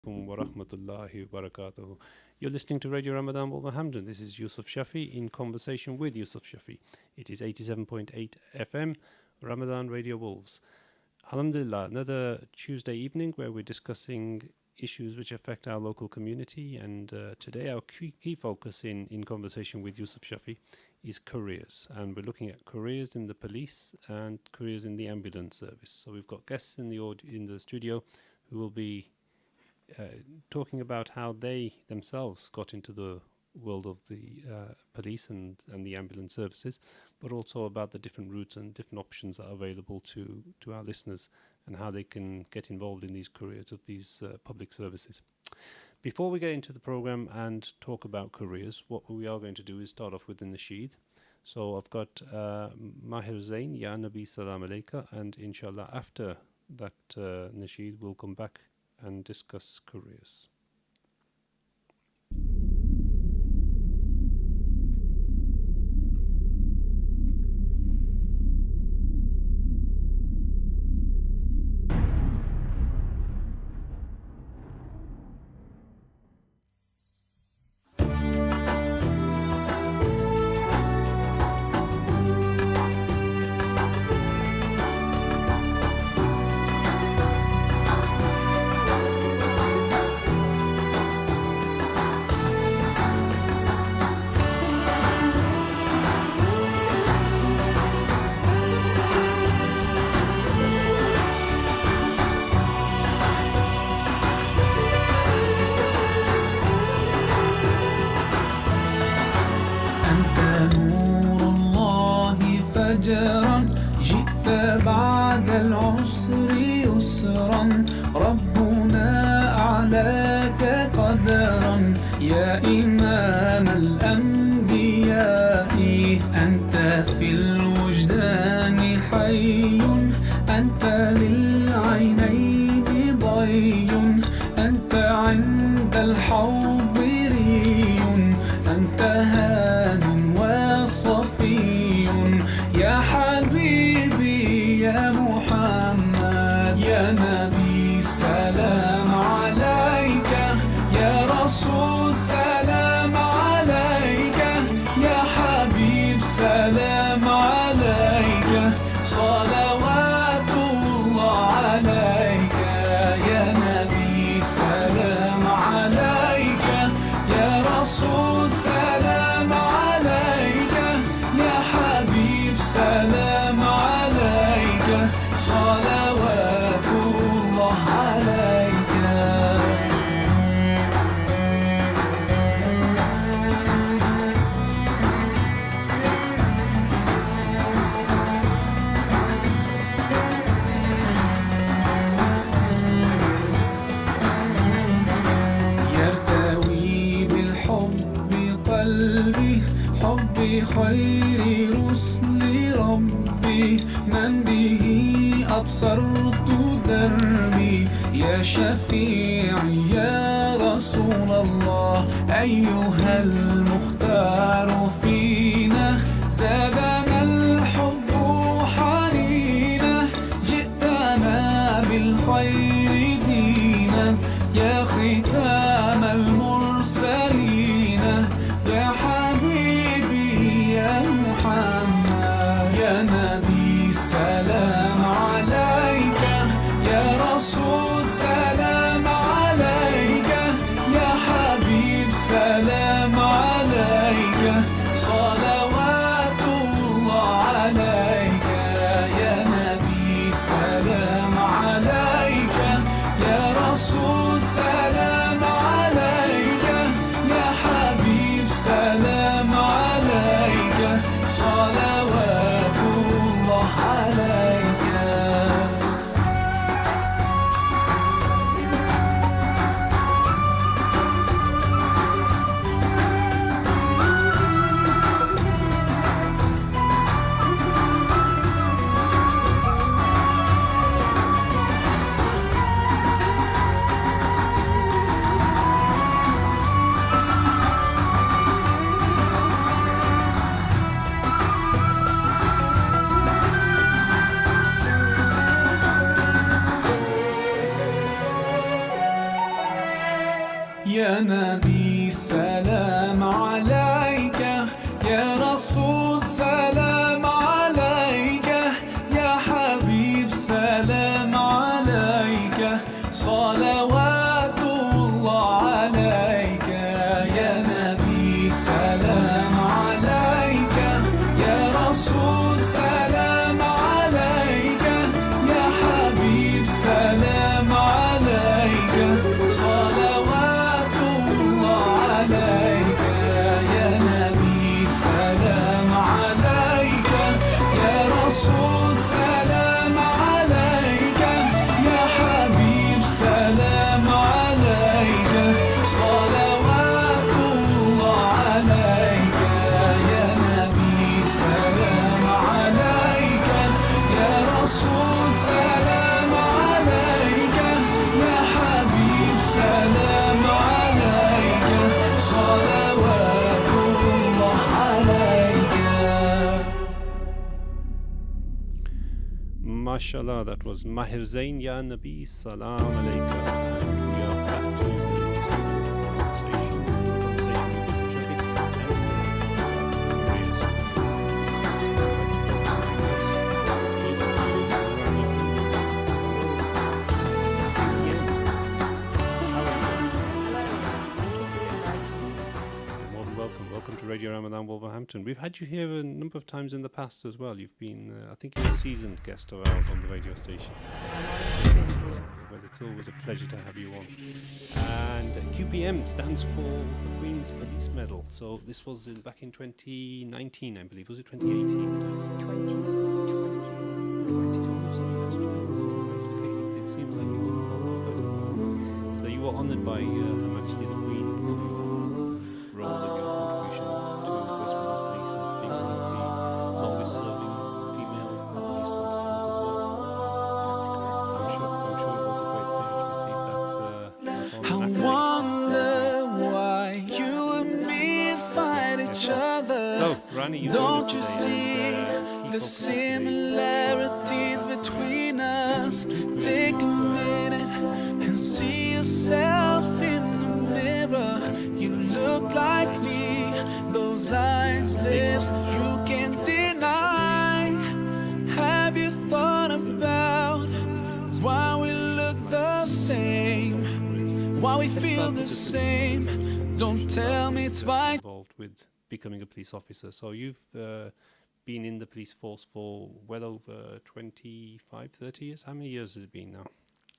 Wa rahmatullahi wa barakatuh. You're listening to Radio Ramadan Wolverhampton. This is Yusuf Shafi in conversation with Yusuf Shafi. It is 87.8 FM, Ramadan Radio Wolves. Alhamdulillah, another Tuesday evening where we're discussing issues which affect our local community. And today our key focus in conversation with Yusuf Shafi is careers. And we're looking at careers in the police and careers in the ambulance service. So we've got guests in the studio who will be talking about how they themselves got into the world of the police and the ambulance services, but also about the different routes and different options that are available to our listeners and how they can get involved in these careers of these public services. Before we get into the program and talk about careers, what we are going to do is start off with the nasheed. So I've got Mahir Zain, Ya Nabi Salam Alayka, and inshallah after that nasheed we'll come back and discuss careers. جئت بعد العسر يسرا ربنا أعلاك قدرا يا إمام الأنبياء أنت في الوجدان حي أنت للعينين ضي أنت عند الحوض ري أنت هاد وصفي يا حبيبي يا محمد يا نبي سلام عليك يا رسول سلام عليك يا حبيب سلام عليك صلوات الله عليك يا نبي سلام عليك يا رسول سلام عليك يا حبيب سلام عليك صلوات الله عليك يرتوي بالحب قلبي حبي خير رسل ربي من به أبصرت دربي يا شفيعي يا رسول الله أيها المختار فينا زادنا الحب حنينا جئتنا بالخير دينا يا ختام المرسلين يا حبيبي يا محمد يا نبي سلام عليك يا رسول سلام عليك يا حبيب سلام عليك صلوات الله عليك يا نبي سلام عليك يا رسول سلام عليك يا نبي سلام عليك يا رسول سلام عليك يا حبيب سلام عليك صلوات الله عليك يا نبي سلام عليك يا رسول سلام عليك يا حبيب سلام عليك صلوات الله عليك يا نبي سلام عليك يا رسول سلام عليك يا حبيب سلام عليك صلوات الله عليك يا نبي سلام عليك يا رسول سلام عليك يا حبيب سلام عليك صلوات الله عليك. MashaAllah, that was Mahir Zain Ya Nabi Salam Alaikum. We are back to the conversation with Yusuf Shafi and prayers. More than welcome. Welcome to Radio Ramadan Wolverhampton. We've had you here a number of times in the past as well. You've been, I think you're a seasoned guest of ours on the radio station. But it's always a pleasure to have you on. And QPM stands for the Queen's Police Medal. So this was back in 2019, I believe. Was it 2018? 2020. It seems like it wasn't long, but so you were honoured by Her Majesty the Queen for your role and your contribution to West Midlands Police as being one of the longest serving female police constables as well. That's correct. I'm sure it was a great pleasure to receive that. I wonder why you and me fight each other. So, Rani, you Don't you today, see and, the similarities between us? Take a minute and see yourself in the mirror. You look like me, those eyes, lips, you can't deny. Have you thought about why we look the same? Why we feel the same? Don't tell me it's by involved with becoming a police officer. So you've been in the police force for well over 25, 30 years. How many years has it been now?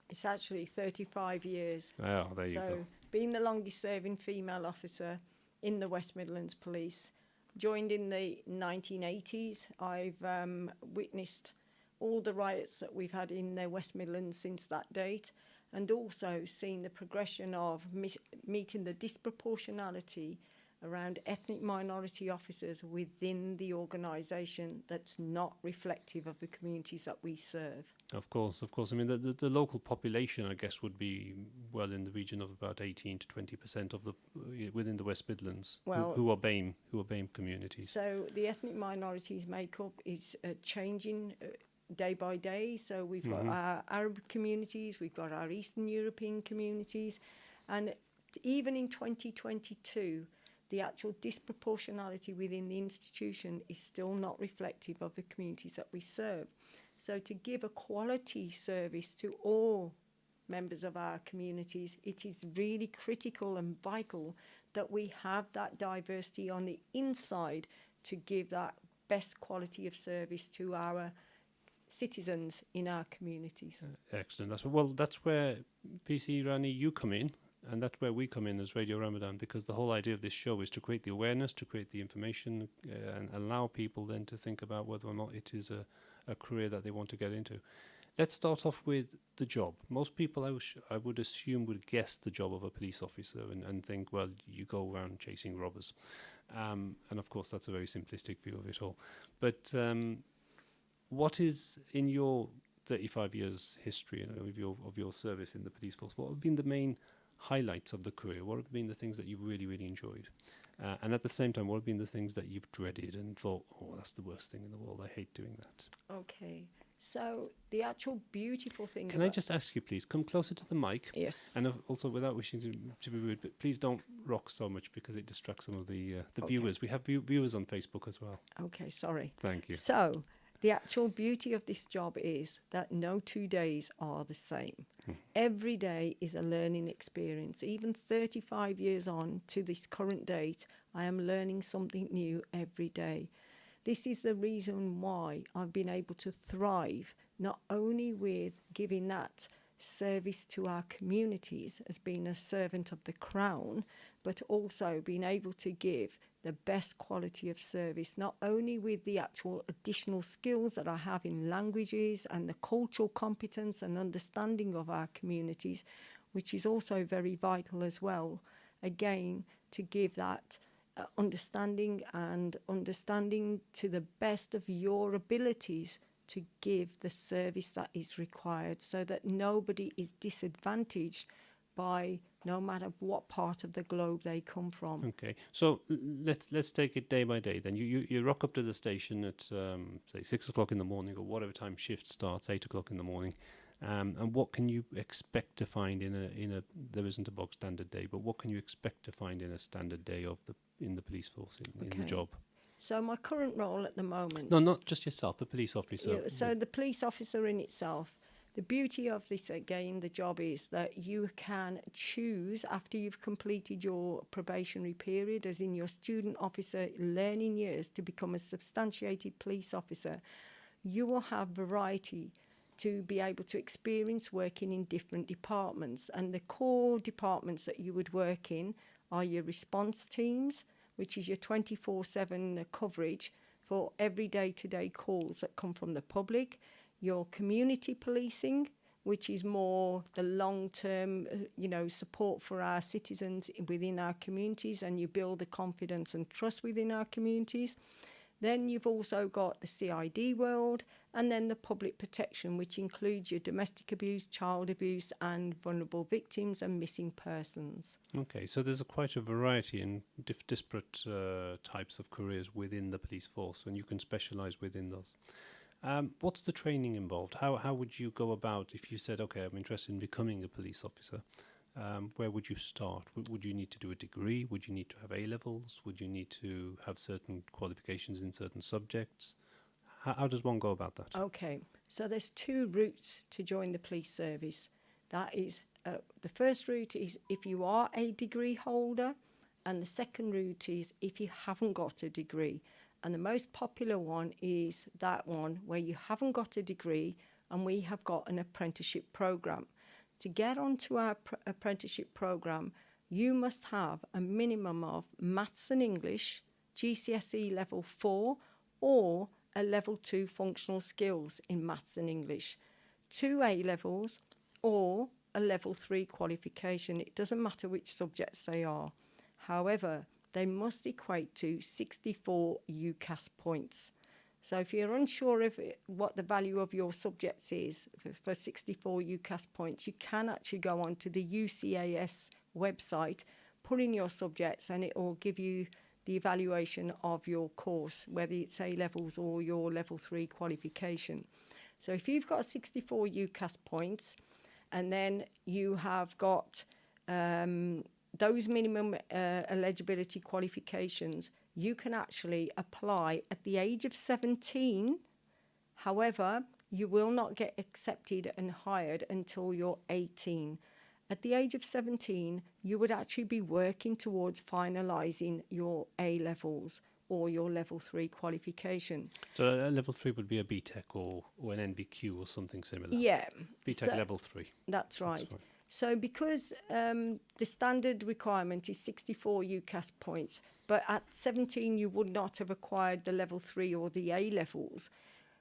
It's actually 35 years. Oh, there you So, go. being the longest serving female officer in the West Midlands Police, joined in the 1980s. I've witnessed all the riots that we've had in the West Midlands since that date, and also seen the progression of meeting the disproportionality around ethnic minority officers within the organisation that's not reflective of the communities that we serve. Of course. I mean, the local population, I guess, would be well in the region of about 18 to 20% of the within the West Midlands Well, who are BAME communities. So the ethnic minorities makeup is changing day by day. So we've got our Arab communities, we've got our Eastern European communities, and even in 2022, the actual disproportionality within the institution is still not reflective of the communities that we serve. So to give a quality service to all members of our communities, it is really critical and vital that we have that diversity on the inside to give that best quality of service to our citizens in our communities. Excellent. That's where PC Rani, you come in. And that's where we come in as Radio Ramadan, because the whole idea of this show is to create the awareness, to create the information, and allow people then to think about whether or not it is a career that they want to get into. Let's start off with the job. Most people, I would assume, would guess the job of a police officer and think, well, you go around chasing robbers. And of course, that's a very simplistic view of it all. But what is, in your 35 years history of your service in the police force, what have been the main highlights of the career? What have been the things that you've really, really enjoyed? And at the same time, what have been the things that you've dreaded and thought, oh, that's the worst thing in the world, I hate doing that? Okay, So the actual beautiful thing. Can I just ask you, please, come closer to the mic? Yes. And also, without wishing to be rude, but please don't rock so much because it distracts some of the Okay. viewers. We have viewers on Facebook as well. Okay, sorry. Thank you. So the actual beauty of this job is that no 2 days are the same. Every day is a learning experience. Even 35 years on to this current date, I am learning something new every day. This is the reason why I've been able to thrive, not only with giving that service to our communities as being a servant of the Crown, but also being able to give the best quality of service, not only with the actual additional skills that I have in languages and the cultural competence and understanding of our communities, which is also very vital as well, again, to give that understanding to the best of your abilities to give the service that is required, so that nobody is disadvantaged by no matter what part of the globe they come from. Okay, so let's take it day by day. Then you rock up to the station at say 6 o'clock in the morning or whatever time shift starts, 8 o'clock in the morning. And what can you expect to find in a there isn't a bog standard day, but what can you expect to find in a standard day in the police force in the job? So my current role at the moment. No, not just yourself, the police officer. Yeah, so the police officer in itself, the beauty of this again, the job is that you can choose after you've completed your probationary period, as in your student officer learning years, to become a substantiated police officer. You will have variety to be able to experience working in different departments. And the core departments that you would work in are your response teams, which is your 24/7 coverage for every day-to-day calls that come from the public, your community policing, which is more the long-term, support for our citizens within our communities, and you build the confidence and trust within our communities. Then you've also got the CID world, and then the public protection, which includes your domestic abuse, child abuse, and vulnerable victims and missing persons. Okay, so there's quite a variety in disparate types of careers within the police force, and you can specialise within those. What's the training involved? How would you go about if you said, okay, I'm interested in becoming a police officer? Where would you start? Would you need to do a degree? Would you need to have A-levels? Would you need to have certain qualifications in certain subjects? How does one go about that? Okay, so there's 2 routes to join the police service. That is, the first route is if you are a degree holder, and the second route is if you haven't got a degree. And the most popular one is that one where you haven't got a degree and we have got an apprenticeship program. To get onto our apprenticeship program, you must have a minimum of maths and English, GCSE level 4, or a level 2 functional skills in maths and English, 2 A-levels, or a level 3 qualification. It doesn't matter which subjects they are. However, they must equate to 64 UCAS points. So if you're unsure of what the value of your subjects is for 64 UCAS points, you can actually go on to the UCAS website, put in your subjects, and it will give you the evaluation of your course, whether it's A-levels or your level 3 qualification. So if you've got 64 UCAS points, and then you have got those minimum eligibility qualifications, you can actually apply at the age of 17. However, you will not get accepted and hired until you're 18. At the age of 17, you would actually be working towards finalising your A-levels or your level 3 qualification. So a level 3 would be a BTEC or an NVQ or something similar? Yeah. BTEC level 3. That's right. So because the standard requirement is 64 UCAS points, but at 17 you would not have acquired the level 3 or the A-levels,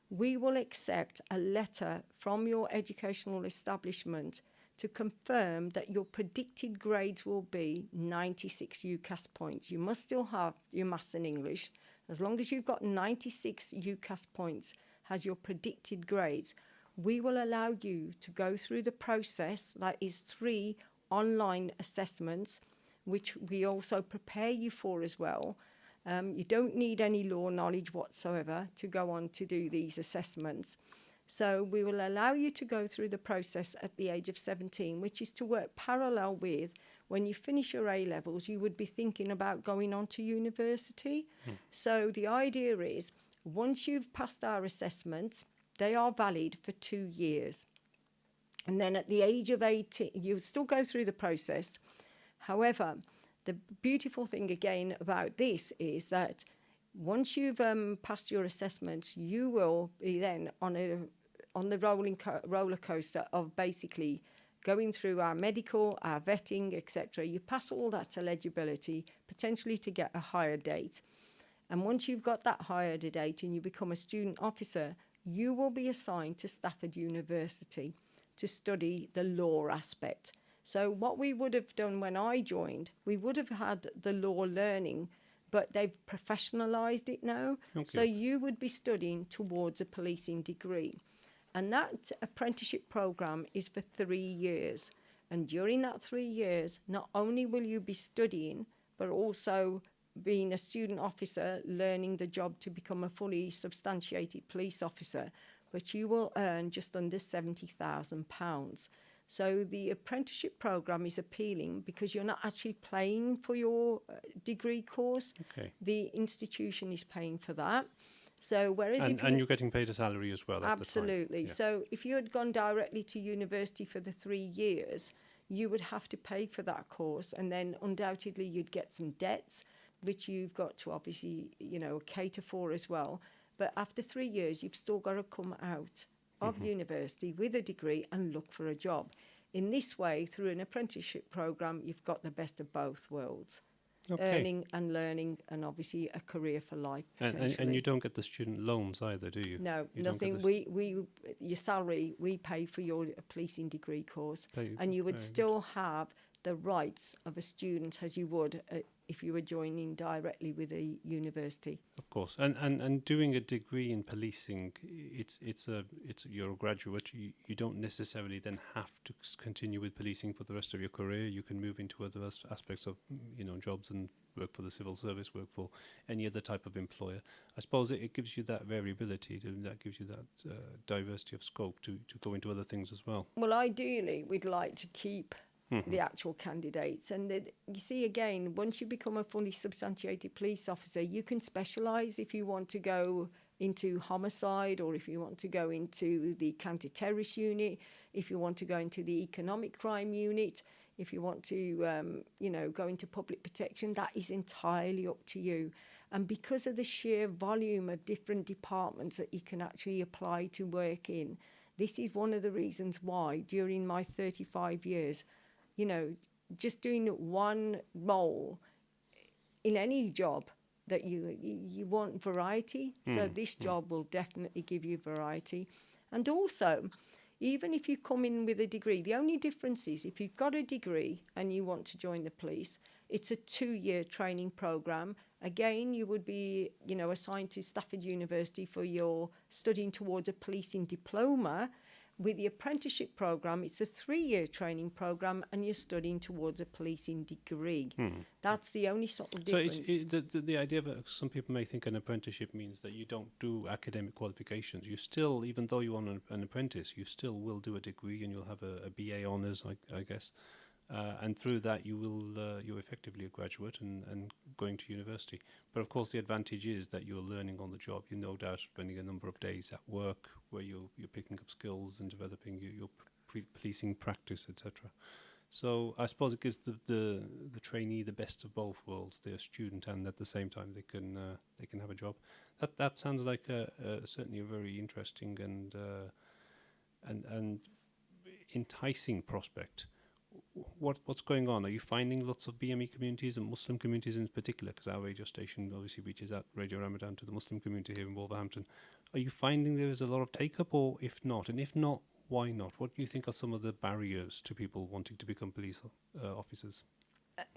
we will accept a letter from your educational establishment to confirm that your predicted grades will be 96 UCAS points. You must still have your maths and English. As long as you've got 96 UCAS points as your predicted grades, we will allow you to go through the process. That is 3 online assessments, which we also prepare you for as well. You don't need any law knowledge whatsoever to go on to do these assessments. So we will allow you to go through the process at the age of 17, which is to work parallel with when you finish your A-levels, you would be thinking about going on to university. So the idea is once you've passed our assessments, they are valid for 2 years. And then at the age of 18, you still go through the process. However, the beautiful thing again about this is that once you've passed your assessment, you will be then on the roller coaster of basically going through our medical, our vetting, etc. You pass all that eligibility, potentially to get a higher date. And once you've got that higher date and you become a student officer, you will be assigned to Stafford University to study the law aspect. So what we would have done when I joined, we would have had the law learning, but they've professionalised it now. Okay. So you would be studying towards a policing degree. And that apprenticeship programme is for 3 years. And during that 3 years, not only will you be studying, but also being a student officer, learning the job to become a fully substantiated police officer, but you will earn just under £70,000. So the apprenticeship programme is appealing because you're not actually paying for your degree course. Okay. The institution is paying for that. So whereas and you're getting paid a salary as well. Absolutely. At the time. So if you had gone directly to university for the 3 years, you would have to pay for that course, and then undoubtedly you'd get some debts, which you've got to obviously, cater for as well. But after 3 years, you've still got to come out of university with a degree and look for a job. In this way, through an apprenticeship programme, you've got the best of both worlds. Okay. Earning and learning, and obviously a career for life. And you don't get the student loans either, do you? No, You don't get nothing. Your salary, we pay for your policing degree course, and you would still have the rights of a student as you would if you were joining directly with a university. Of course, and doing a degree in policing, you're a graduate. You don't necessarily then have to continue with policing for the rest of your career. You can move into other aspects of jobs and work for the civil service, work for any other type of employer. I suppose it gives you that variability, that gives you that diversity of scope to go into other things as well. Well, ideally, we'd like to keep the actual candidates. And you see, again, once you become a fully substantiated police officer, you can specialise if you want to go into homicide, or if you want to go into the counter-terrorist unit, if you want to go into the economic crime unit, if you want to, go into public protection. That is entirely up to you. And because of the sheer volume of different departments that you can actually apply to work in, this is one of the reasons why during my 35 years, just doing one role in any job that you want variety. So this job will definitely give you variety. And also, even if you come in with a degree, the only difference is if you've got a degree and you want to join the police, it's a 2-year training programme. Again, you would be, assigned to Stafford University for your studying towards a policing diploma. With the apprenticeship programme, it's a 3-year training programme, and you're studying towards a policing degree. That's the only sort of difference. So the idea of some people may think an apprenticeship means that you don't do academic qualifications. You still, even though you're on an apprentice, you still will do a degree, and you'll have a BA honours, I guess. And through that, you're effectively a graduate and going to university. But of course, the advantage is that you're learning on the job. You're no doubt spending a number of days at work where you're picking up skills and developing your policing practice, etc. So I suppose it gives the trainee the best of both worlds. They're a student, and at the same time they can have a job. That sounds like certainly a very interesting and enticing prospect. What's going on? Are you finding lots of BME communities and Muslim communities in particular? Because our radio station obviously reaches out, Radio Ramadan, to the Muslim community here in Wolverhampton. Are you finding there is a lot of take-up, or if not? And if not, why not? What do you think are some of the barriers to people wanting to become police officers?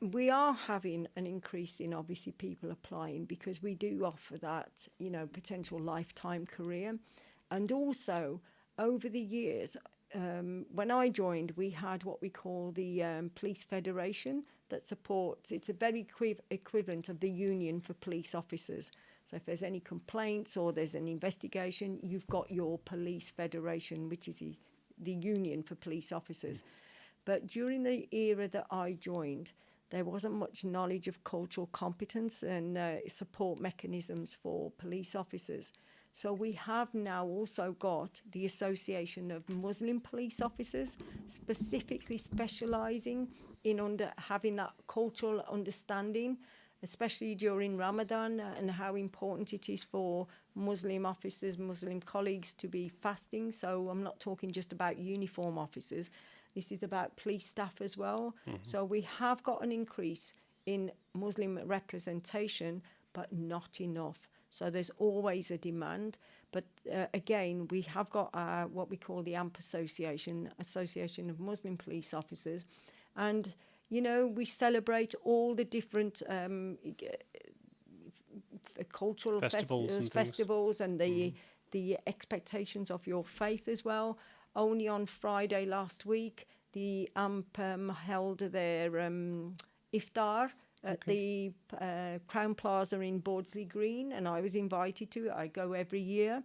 We are having an increase in obviously people applying, because we do offer that, potential lifetime career. And also, over the years, when I joined, we had what we call the Police Federation that supports, it's a very equivalent of the Union for Police Officers. So if there's any complaints or there's an investigation, you've got your police federation, which is the union for police officers. But during the era that I joined, there wasn't much knowledge of cultural competence and support mechanisms for police officers. So we have now also got the Association of Muslim Police Officers, specifically specialising in having that cultural understanding, especially during Ramadan, and how important it is for Muslim officers, Muslim colleagues to be fasting. So I'm not talking just about uniform officers. This is about police staff as well. So we have got an increase in Muslim representation, but not enough. So there's always a demand. But again, we have got what we call the AMP Association of Muslim Police Officers. And, you know, we celebrate all the different cultural festivals and the expectations of your faith as well. Only on Friday last week, the AMP held their iftar at the Crown Plaza in Bawdsley Green, and I was invited to it. I go every year,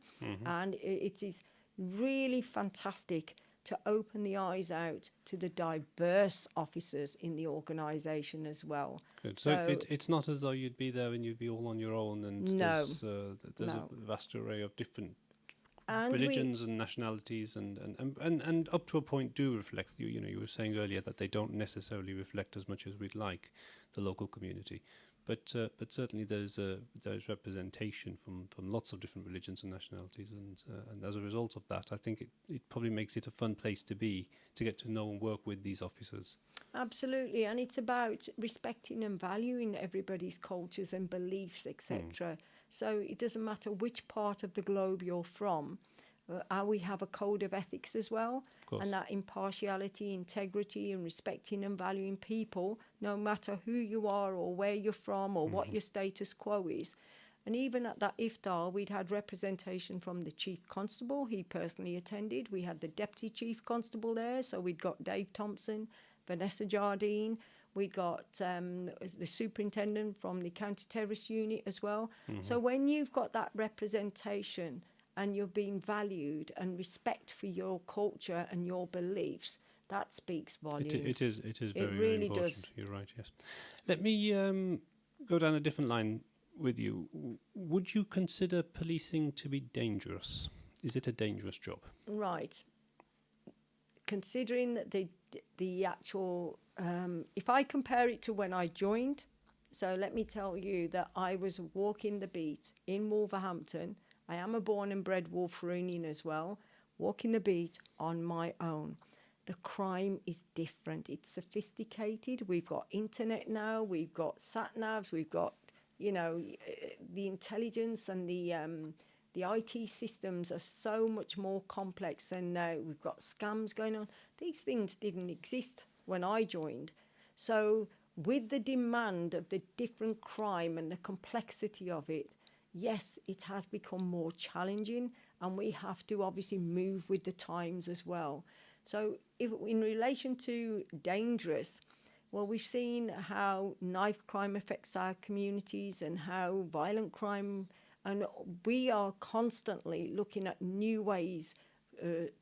and it is really fantastic to open the eyes out to the diverse officers in the organisation as well. Good. So it's not as though you'd be there and you'd be all on your own, and there's a vast array of different religions and nationalities, and up to a point do reflect. You know, you were saying earlier that they don't necessarily reflect as much as we'd like the local community, but certainly there's representation from lots of different religions and nationalities, and as a result of that, I think it probably makes it a fun place to be, to get to know and work with these officers. Absolutely, and it's about respecting and valuing everybody's cultures and beliefs, etc. So it doesn't matter which part of the globe you're from. We have a code of ethics as well, and that impartiality, integrity, and respecting and valuing people, no matter who you are or where you're from or what your status quo is. And even at that iftar, we'd had representation from the Chief Constable. He personally attended. We had the Deputy Chief Constable there, so we'd got Dave Thompson, Vanessa Jardine. We got the superintendent from the counter-terrorist unit as well. So when you've got that representation and you're being valued and respect for your culture and your beliefs, that speaks volumes. It is very, really very important. does. You're right, yes. Let me go down a different line with you. Would you consider policing to be dangerous? Is it a dangerous job? Right. Considering that the actual... if I compare it to when I joined, so let me tell you that I was walking the beat in Wolverhampton. I am a born and bred Wolverinian as well, walking the beat on my own. The crime is different. It's sophisticated. We've got internet now. We've got sat-navs. We've got, you know, the intelligence and the IT systems are so much more complex, and now we've got scams going on. These things didn't exist when I joined. So with the demand of the different crime and the complexity of it, yes, it has become more challenging, and we have to obviously move with the times as well. So if in relation to dangerous, well, we've seen how knife crime affects our communities and how violent crime, and we are constantly looking at new ways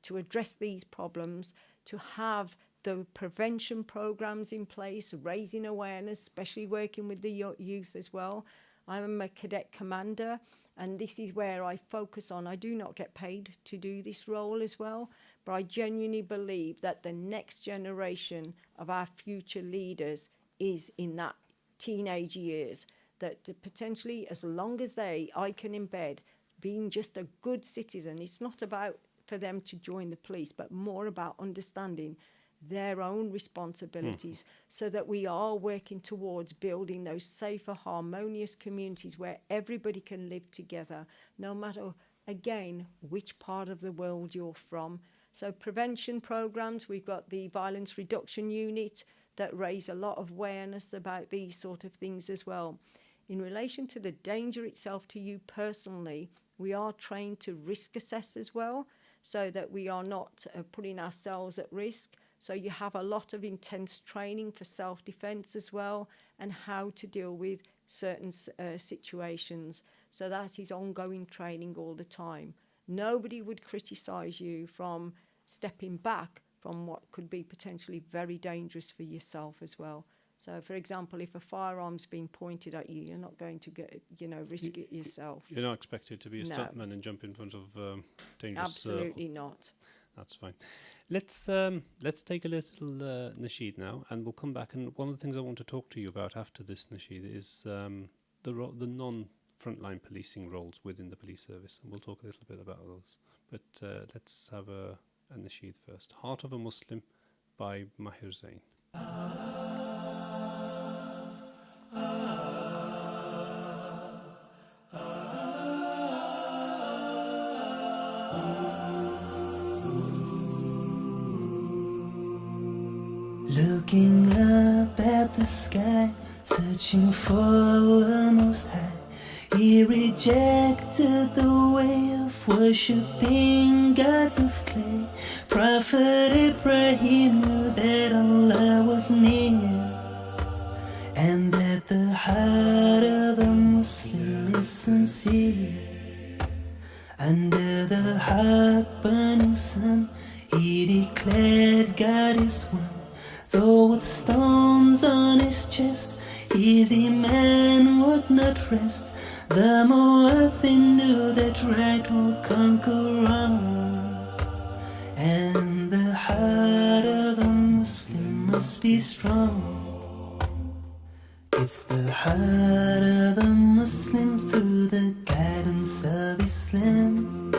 to address these problems, to have the prevention programs in place, raising awareness, especially working with the youth as well. I'm a cadet commander, and this is where I focus on. I do not get paid to do this role as well, but I genuinely believe that the next generation of our future leaders is in that teenage years, that potentially as long as I can embed being just a good citizen. It's not about for them to join the police, but more about understanding their own responsibilities, so that we are working towards building those safer, harmonious communities where everybody can live together, no matter, again, which part of the world you're from. So prevention programs, we've got the violence reduction unit that raise a lot of awareness about these sort of things as well. In relation to the danger itself to you personally, we are trained to risk assess as well, so that we are not putting ourselves at risk. So you have a lot of intense training for self-defense as well, and how to deal with certain situations. So that is ongoing training all the time. Nobody would criticise you from stepping back from what could be potentially very dangerous for yourself as well. So, for example, if a firearm's being pointed at you, you're not going to risk it yourself. You're not expected to be a No. stuntman and jump in front of dangerous. Absolutely not. That's fine. Let's take a little nasheed now, and we'll come back. And one of the things I want to talk to you about after this nasheed is the non-frontline policing roles within the police service, and we'll talk a little bit about those. But let's have a nasheed first. Heart of a Muslim by Mahir Zain. Looking up at the sky, searching for the Most High, he rejected the way of worshipping gods of clay. Prophet Ibrahim knew that Allah was near, and that the heart of a Muslim is sincere. Under the hot-burning sun, he declared God is one. Though with stones on his chest, his iman would not rest. The Mu'adhin knew that right will conquer wrong, and the heart of a Muslim must be strong. It's the heart of a Muslim through the guidance of Islam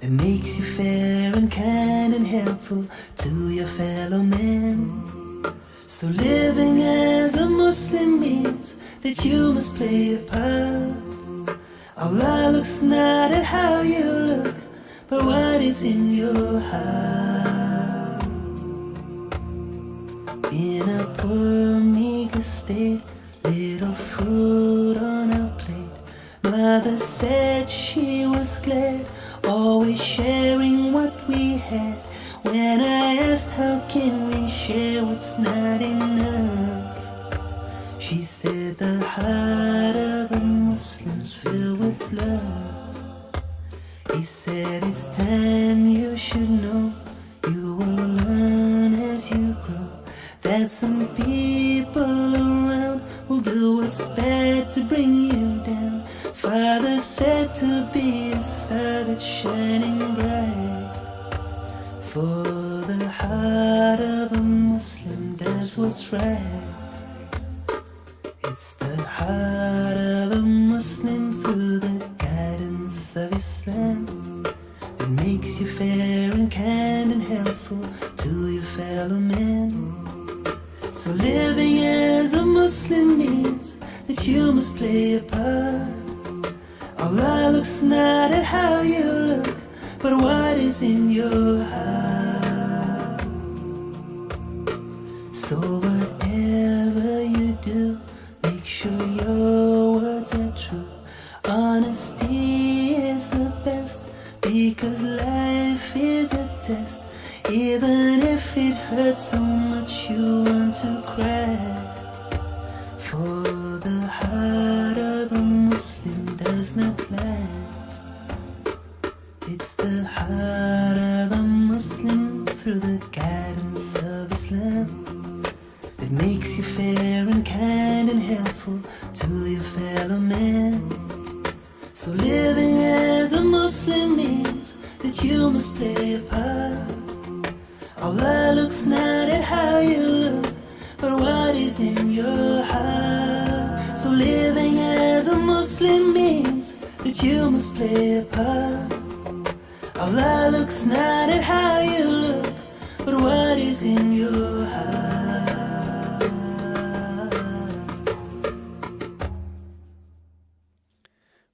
that makes you fair and kind and helpful to your fellow man. So living as a Muslim means that you must play a part. Allah looks not at how you look, but what is in your heart. In a poor, meager state, little food on our plate, Mother said she was glad, always sharing what we had. When I asked how can we share what's not enough, she said the heart of a Muslim's filled with love. He said it's time you should know, you will learn as you grow, that some people around will do what's bad to bring you down. Father said to be a star that's shining bright. For the heart of a Muslim does what's right. It's the heart of a Muslim through the guidance of Islam that makes you fair and kind and helpful to your fellow men. So living as a Muslim means that you must play a part. Allah looks not at how you look, but what is in your heart. So whatever you do, make sure your words are true. Honesty is the best, because life is a test. Even if it hurts so much you want to cry. For the heart of a Muslim does not lie. It's the heart of a Muslim through the guidance of Islam that makes you fair and kind and helpful to your fellow man. So living as a Muslim means that you must play a part. Allah looks not at how you look, but what is in your heart. So living as a Muslim means that you must play a part. Allah looks not at how you look, but what is in your heart.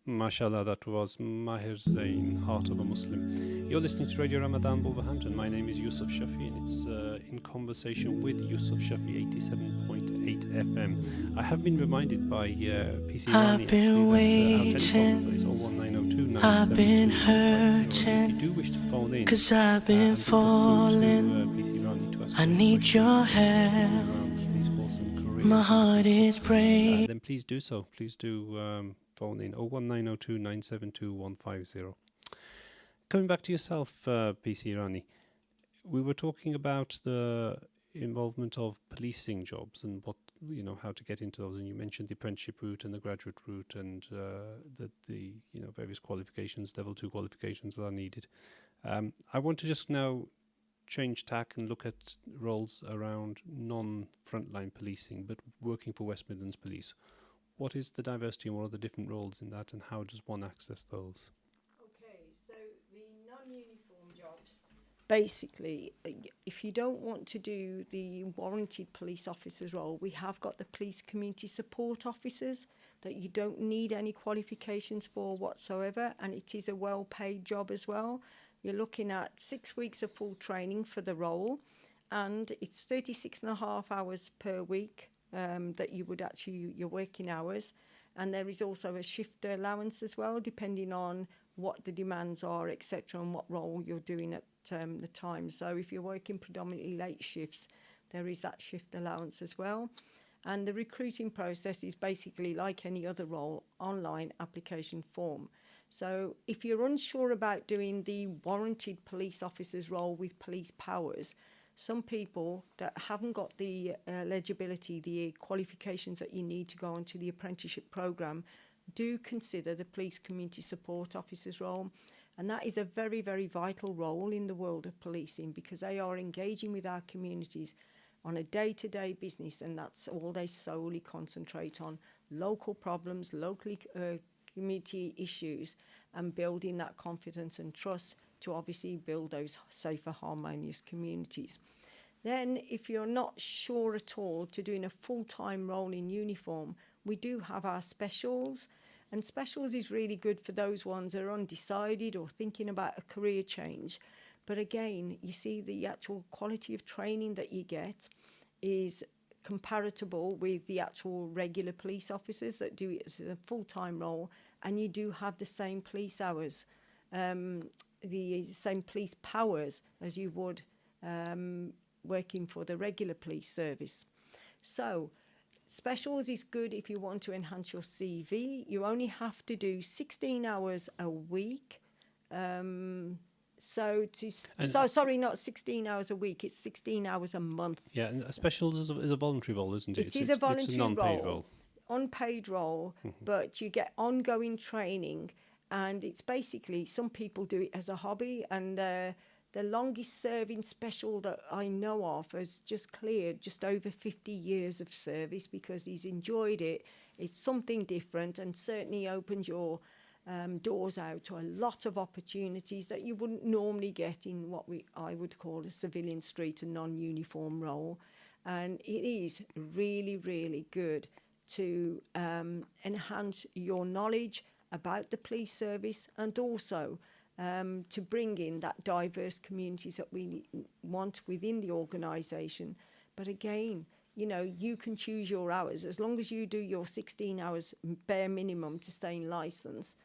Mashallah, that was Mahir Zain, Heart of a Muslim. You're listening to Radio Ramadan Wolverhampton. My name is Yusuf Shafi, and it's in conversation with Yusuf Shafi, 87.8 FM. I have been reminded by PC Rani I've been waiting, that our telephone number is 01902 I've been 972 hurting, If you do wish to phone in, 'cause I've been falling. PC Rani to ask I you a need question, your please help. around, please for some career My heart is breaking. then please do so. Please do phone in 01902 972 150. Coming back to yourself, PC Rani, we were talking about the involvement of policing jobs and what, how to get into those. And you mentioned the apprenticeship route and the graduate route and the various qualifications, level 2 qualifications that are needed. I want to just now change tack and look at roles around non-frontline policing, but working for West Midlands Police. What is the diversity and what are the different roles in that, and how does one access those? Okay, so the non-uniform jobs, basically, if you don't want to do the warranted police officer's role, we have got the police community support officers that you don't need any qualifications for whatsoever, and it is a well-paid job as well. You're looking at 6 weeks of full training for the role, and it's 36.5 hours per week that you would actually, your working hours. And there is also a shift allowance as well, depending on what the demands are, etc., and what role you're doing at the time. So if you're working predominantly late shifts, there is that shift allowance as well. And the recruiting process is basically like any other role, online application form. So if you're unsure about doing the warranted police officer's role with police powers, some people that haven't got the eligibility, the qualifications that you need to go onto the apprenticeship programme, do consider the police community support officer's role. And that is a very, very vital role in the world of policing, because they are engaging with our communities on a day-to-day business, and that's all they solely concentrate on: local problems, locally community issues, and building that confidence and trust to obviously build those safer, harmonious communities. Then, if you're not sure at all to doing a full-time role in uniform, we do have our specials. And specials is really good for those ones that are undecided or thinking about a career change. But again, you see the actual quality of training that you get is comparable with the actual regular police officers that do it as a full-time role, and you do have the same police hours, the same police powers as you would working for the regular police service. So specials is good if you want to enhance your CV. You only have to do 16 hours a week. Sorry, not 16 hours a week, it's 16 hours a month. Yeah, and a special is a voluntary role, isn't it? It is a voluntary it's a non-paid role. Unpaid role, but you get ongoing training, and it's basically, some people do it as a hobby, and the longest serving special that I know of has just cleared just over 50 years of service because he's enjoyed it. It's something different, and certainly opens your doors out to a lot of opportunities that you wouldn't normally get in what I would call a civilian street and non-uniform role. And it is really, really good to enhance your knowledge about the police service, and also to bring in that diverse communities that we want within the organisation. But again, you can choose your hours. As long as you do your 16 hours bare minimum to stay in licence,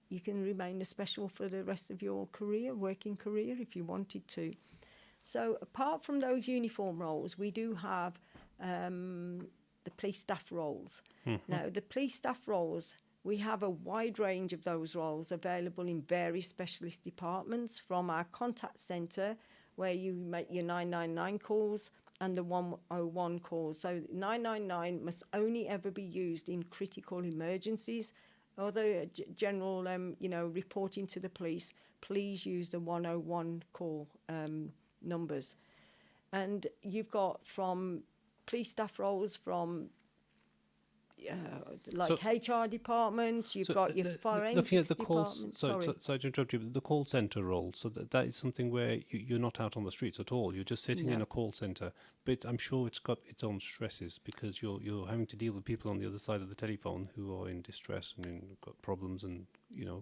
you can remain a special for the rest of your career, working career, if you wanted to. So apart from those uniform roles, we do have the police staff roles. Now, the police staff roles, we have a wide range of those roles available in various specialist departments, from our contact centre, where you make your 999 calls, and the 101 calls. So 999 must only ever be used in critical emergencies. Other general, reporting to the police, please use the 101 call numbers. And you've got from police staff roles from HR department, you've got your forensics looking at the department. sorry to interrupt you, but the call centre role, so that is something where you're not out on the streets at all, you're just sitting in a call centre, but I'm sure it's got its own stresses, because you're having to deal with people on the other side of the telephone who are in distress and got problems, and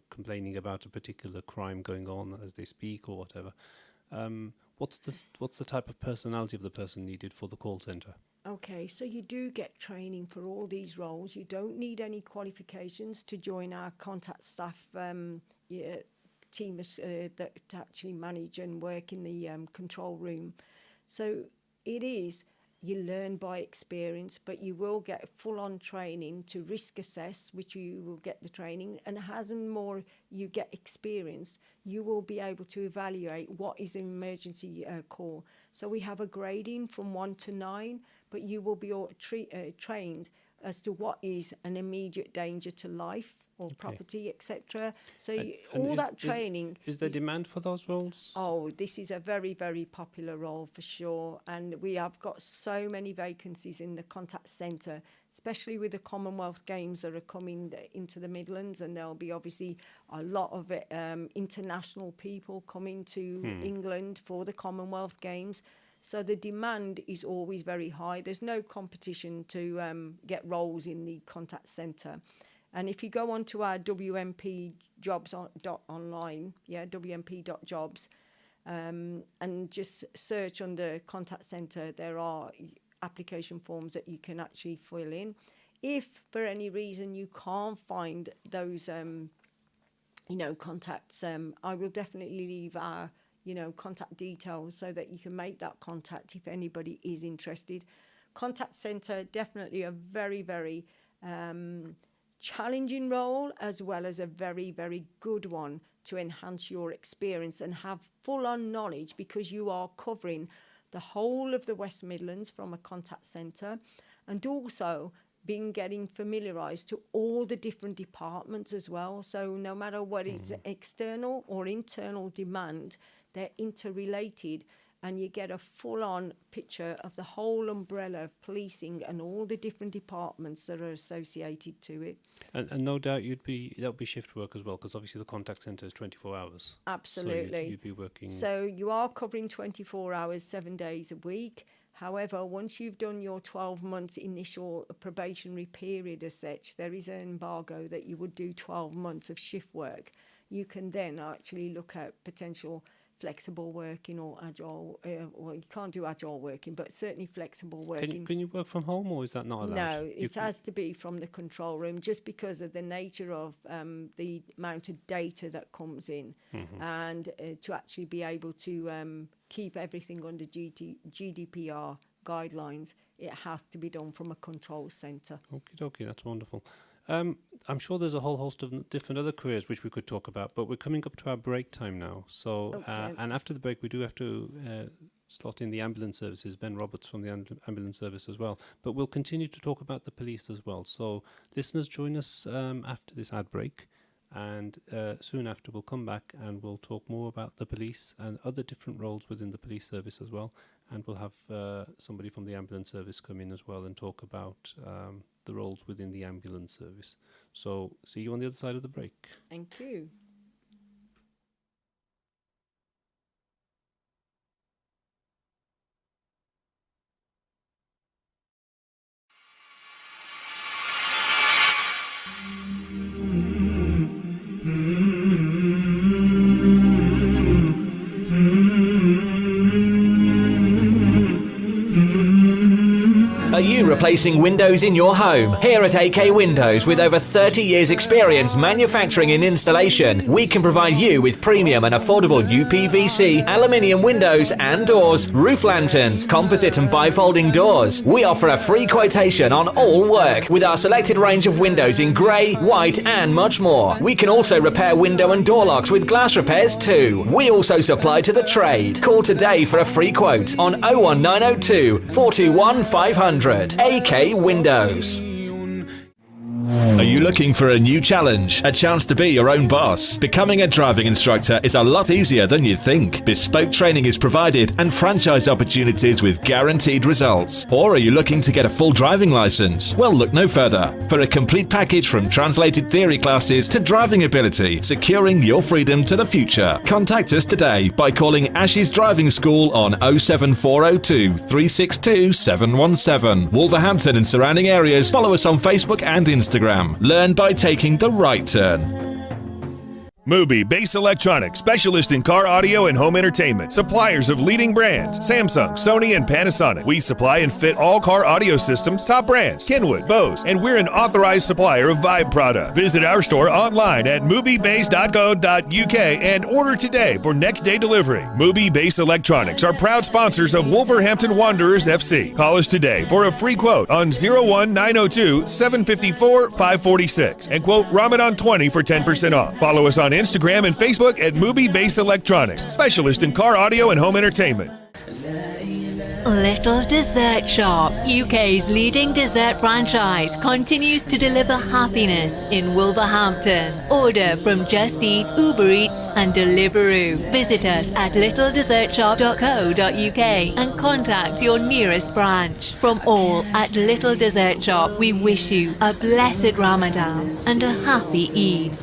complaining about a particular crime going on as they speak or whatever. What's the type of personality of the person needed for the call centre? Okay, so you do get training for all these roles. You don't need any qualifications to join our contact staff team that actually manage and work in the control room. So it is you learn by experience, but you will get full-on training to risk assess, which you will get the training, and as and more you get experience, you will be able to evaluate what is an emergency call. So we have a grading from 1 to 9, but you will be trained as to what is an immediate danger to life or property, etc. So all that training. Is there demand for those roles? Oh, this is a very, very popular role for sure. And we have got so many vacancies in the contact centre, especially with the Commonwealth Games that are coming into the Midlands. And there'll be obviously a lot of international people coming to England for the Commonwealth Games. So the demand is always very high. There's no competition to get roles in the contact centre. And if you go onto our WMP jobs online, WMP.jobs, and just search under contact centre, there are application forms that you can actually fill in. If for any reason you can't find those, contacts, I will definitely leave our, contact details so that you can make that contact if anybody is interested. Contact centre, definitely a very, very challenging role, as well as a very, very good one to enhance your experience and have full-on knowledge, because you are covering the whole of the West Midlands from a contact centre, and also getting familiarised to all the different departments as well. So no matter what is external or internal demand, they're interrelated, and you get a full-on picture of the whole umbrella of policing and all the different departments that are associated to it. And no doubt that'll be shift work as well, because obviously the contact centre is 24 hours. Absolutely. So you'd be working. So you are covering 24 hours, 7 days a week. However, once you've done your 12 months initial probationary period as such, there is an embargo that you would do 12 months of shift work. You can then actually look at potential flexible working or agile. Well, you can't do agile working, but certainly flexible working. Can you work from home, or is that not allowed? No, it has to be from the control room, just because of the nature of the amount of data that comes in, and to actually be able to keep everything under GDPR guidelines, it has to be done from a control centre. Okay, that's wonderful. I'm sure there's a whole host of different other careers which we could talk about, but we're coming up to our break time now. So, and after the break, we do have to slot in the ambulance services, Ben Roberts from the ambulance service as well. But we'll continue to talk about the police as well. So, listeners, join us after this ad break, and soon after we'll come back and we'll talk more about the police and other different roles within the police service as well. And we'll have somebody from the ambulance service come in as well and talk about the roles within the ambulance service. So see you on the other side of the break. Thank you. Are you replacing windows in your home? Here at AK Windows, with over 30 years experience manufacturing and installation, we can provide you with premium and affordable UPVC, aluminium windows and doors, roof lanterns, composite and bifolding doors. We offer a free quotation on all work with our selected range of windows in grey, white and much more. We can also repair window and door locks with glass repairs too. We also supply to the trade. Call today for a free quote on 01902 421 500. AK Windows. Are you looking for a new challenge? A chance to be your own boss? Becoming a driving instructor is a lot easier than you think. Bespoke training is provided and franchise opportunities with guaranteed results. Or are you looking to get a full driving license? Well, look no further. For a complete package from translated theory classes to driving ability, securing your freedom to the future. Contact us today by calling Ashes Driving School on 07402 362 717. Wolverhampton and surrounding areas, follow us on Facebook and Instagram. Learn by taking the right turn. Mubi Bass Electronics, specialist in car audio and home entertainment. Suppliers of leading brands, Samsung, Sony, and Panasonic. We supply and fit all car audio systems, top brands, Kenwood, Bose, and we're an authorized supplier of Vibe product. Visit our store online at mubibass.co.uk and order today for next day delivery. Mubi Bass Electronics are proud sponsors of Wolverhampton Wanderers FC. Call us today for a free quote on 01902 754 546 and quote Ramadan 20 for 10% off. Follow us on Instagram and Facebook at Mubi Bass Electronics, specialist in car audio and home entertainment. Little Dessert Shop, UK's leading dessert franchise, continues to deliver happiness in Wolverhampton. Order from Just Eat, Uber Eats and Deliveroo. Visit us at littledessertshop.co.uk and contact your nearest branch. From all at Little Dessert Shop, we wish you a blessed Ramadan and a happy Eid.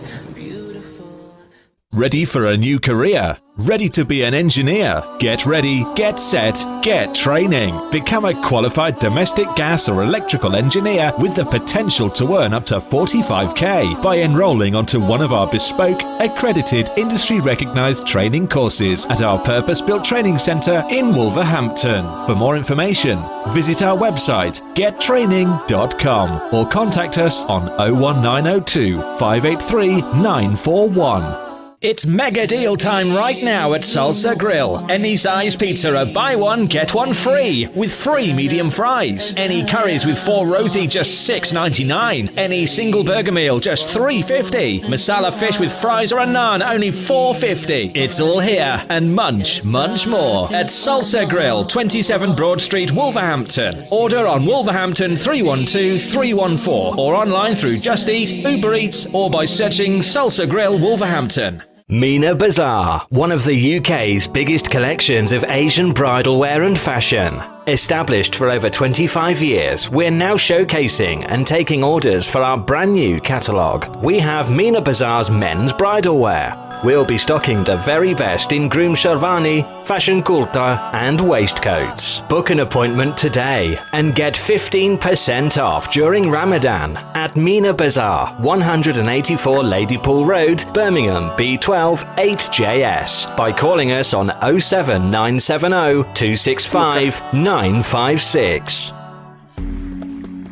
Ready for a new career? Ready to be an engineer? Get ready, get set, get training. Become a qualified domestic gas or electrical engineer with the potential to earn up to 45k by enrolling onto one of our bespoke, accredited, industry-recognised training courses at our purpose-built training centre in Wolverhampton. For more information, visit our website gettraining.com or contact us on 01902 583 941. It's mega deal time right now at Salsa Grill. Any size pizza, buy one, get one free, with free medium fries. Any curries with 4 roti, just $6.99. Any single burger meal, just $3.50. Masala fish with fries or a naan, only $4.50. It's all here and much more at Salsa Grill, 27 Broad Street, Wolverhampton. Order on Wolverhampton 312 314 or online through Just Eat, Uber Eats or by searching Salsa Grill Wolverhampton. Mina Bazaar, one of the UK's biggest collections of Asian bridal wear and fashion. Established for over 25 years, we're now showcasing and taking orders for our brand new catalogue. We have Mina Bazaar's men's bridal wear. We'll be stocking the very best in groom sherwani, fashion kurta and waistcoats. Book an appointment today and get 15% off during Ramadan at Mina Bazaar, 184 Ladypool Road, Birmingham, B12 8JS by calling us on 07970 265 956.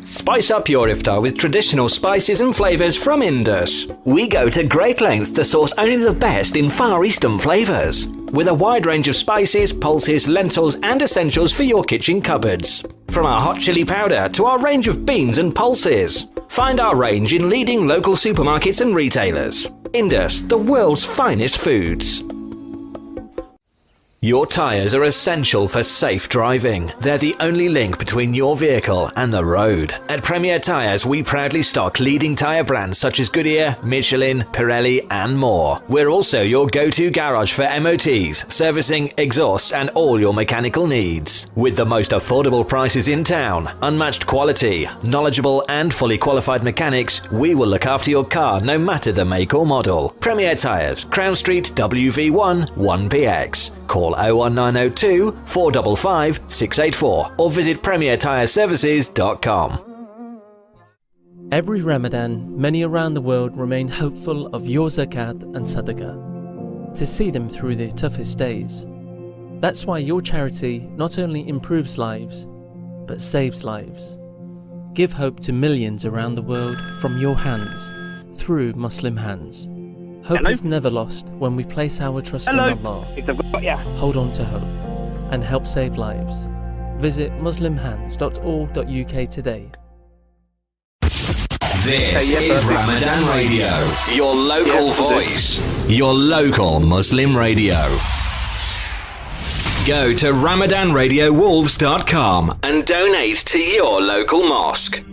Spice up your iftar with traditional spices and flavours from Indus. We go to great lengths to source only the best in Far Eastern flavours, with a wide range of spices, pulses, lentils and essentials for your kitchen cupboards. From our hot chili powder to our range of beans and pulses. Find our range in leading local supermarkets and retailers. Indus, the world's finest foods. Your tyres are essential for safe driving. They're the only link between your vehicle and the road. At Premier Tyres, we proudly stock leading tyre brands such as Goodyear, Michelin, Pirelli and more. We're also your go-to garage for MOTs, servicing, exhausts and all your mechanical needs. With the most affordable prices in town, unmatched quality, knowledgeable and fully qualified mechanics, we will look after your car no matter the make or model. Premier Tyres, Crown Street, WV1 1PX. Call 01902 455 684 or visit premiertyreservices.com. Every Ramadan, many around the world remain hopeful of your zakat and sadaqah, to see them through their toughest days. That's why your charity not only improves lives, but saves lives. Give hope to millions around the world from your hands, through Muslim hands. Hope is never lost when we place our trust in Allah. Hold on to hope and help save lives. Visit muslimhands.org.uk today. This is Ramadan Radio, your local voice, your local Muslim radio. Go to RamadanRadioWolves.com and donate to your local mosque.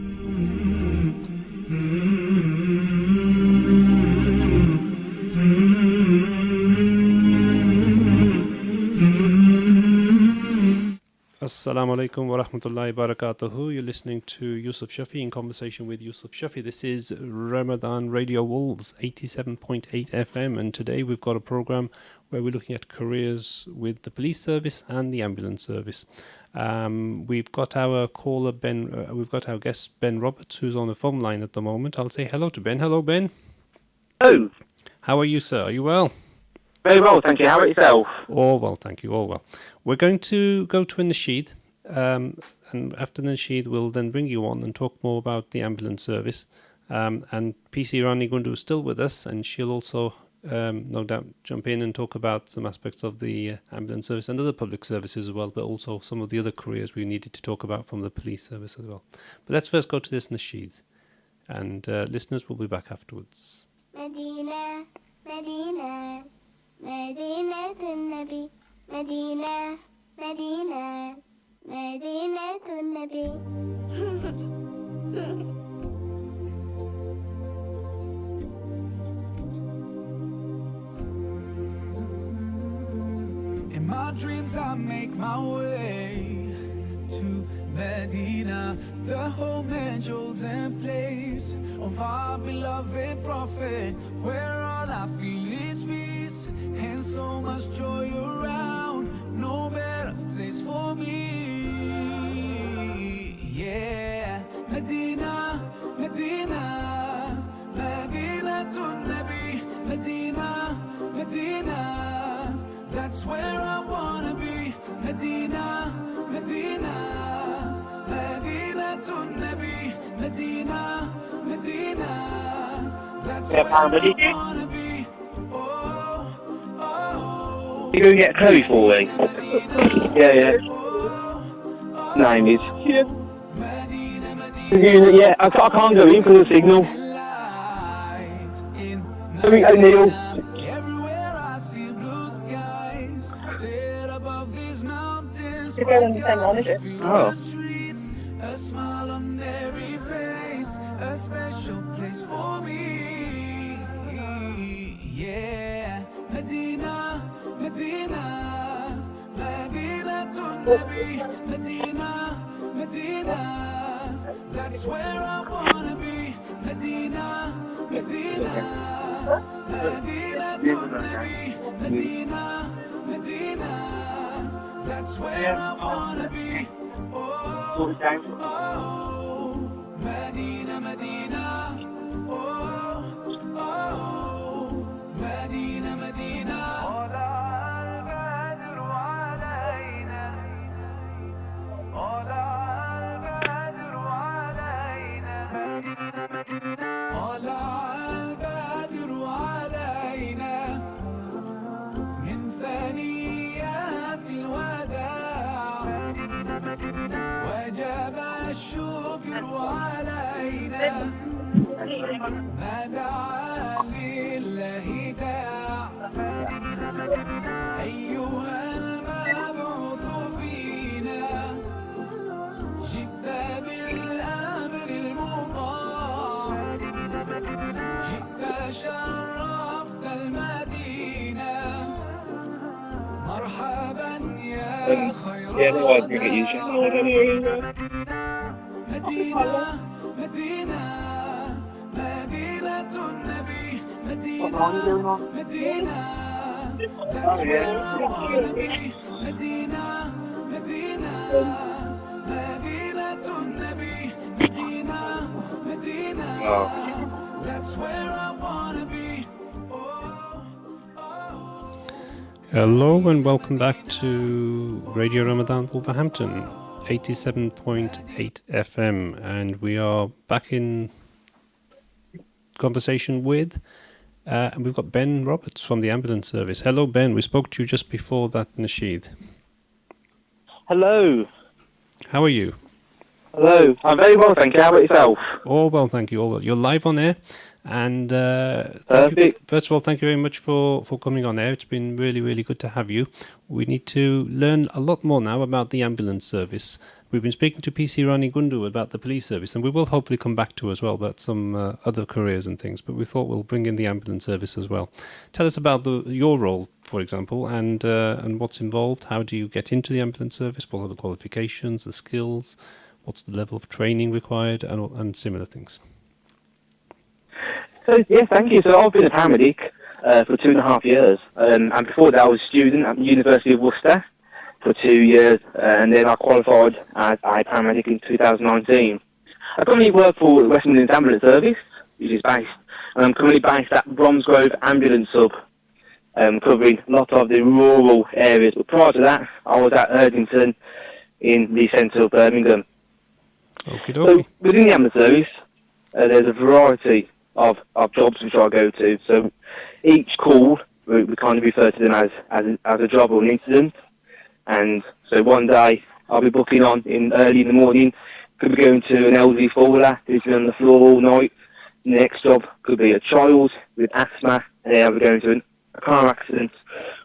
Assalamu alaikum wa rahmatullahi wa barakatuhu. You're listening to Yusuf Shafi in conversation with Yusuf Shafi. This is Ramadan Radio Wolves 87.8 FM, and today we've got a program where we're looking at careers with the police service and the ambulance service. We've got our caller Ben. We've got our guest Ben Roberts, who's on the phone line at the moment. I'll say hello to Ben. Hello, Ben. Oh. How are you, sir? Are you well? Very well, thank you. How about yourself? All well, thank you. All well. We're going to go to a nasheed, and after the nasheed, we'll then bring you on and talk more about the ambulance service. And PC Rani Gundu is still with us, and she'll also, no doubt, jump in and talk about some aspects of the ambulance service and other public services as well, but also some of the other careers we needed to talk about from the police service as well. But let's first go to this nasheed, and listeners will be back afterwards. Medina, Medina, Medina to Nabi, Medina, Medina, Medina to Nabi. In my dreams I make my way to Medina, the home and chosen place of our beloved prophet, where all I feel is peace and so much joy around. No better place for me. Yeah, Medina, Medina, Medina to Nabi, Medina, Medina. That's where I wanna be. Medina, Medina, Medina to Nabi, Medina, Medina. That's where I wanna be. You go get Chloe for me? Yeah. Name is. Yeah, I can't go in because of the signal. Something O'Neill. Oh. A smile on every face, a special place for me. Yeah, Medina, Medina, Medina to Nabi, Medina, Medina. That's where I wanna be. Medina, Medina, Medina to Nabi, Medina, Medina. That's where I wanna be. Oh, Medina, Medina. Oh, Medina, Medina. طلع البدر علينا من ثنيات الوداع وجب الشكر علينا ما دعا لله داع أيها المبعوث فينا جئت بالأمر المطاع جئت شرفت المدينة مرحبا يا خير مدينة مدينة مدينة النبي مدينة مدينة That's where I wanna be مدينة مدينة مدينة النبي مدينة مدينة That's where I wanna be. Hello and welcome back to Radio Ramadan Wolverhampton, 87.8 FM, and we are back in conversation with, and we've got Ben Roberts from the ambulance service. Hello, Ben. We spoke to you just before that nasheed. Hello. How are you? Hello. I'm very well, thank you. How about yourself? All well, thank you. All well. You're live on air. And first of all, thank you very much for coming on air. It's been really, really good to have you. We need to learn a lot more now about the ambulance service. We've been speaking to PC Rani Gundu about the police service, and we will hopefully come back to as well about some other careers and things, but we thought we'll bring in the ambulance service as well. Tell us about your role, for example, and what's involved. How do you get into the ambulance service? What are the qualifications, the skills? What's the level of training required, and similar things? So, yeah, thank you. So I've been a paramedic for 2.5 years, and before that I was a student at the University of Worcester for 2 years, and then I qualified as a paramedic in 2019. I currently work for the West Midlands Ambulance Service, which is based and I'm currently based at Bromsgrove Ambulance Hub, covering a lot of the rural areas. But prior to that, I was at Erdington in the centre of Birmingham. So within the ambulance service, there's a variety of jobs which I go to. So each call, we kind of refer to them as a job or an incident. And so one day I'll be booking on early in the morning, could be going to an elderly faller who's been on the floor all night. The next job could be a child with asthma, and they'll be going to a car accident,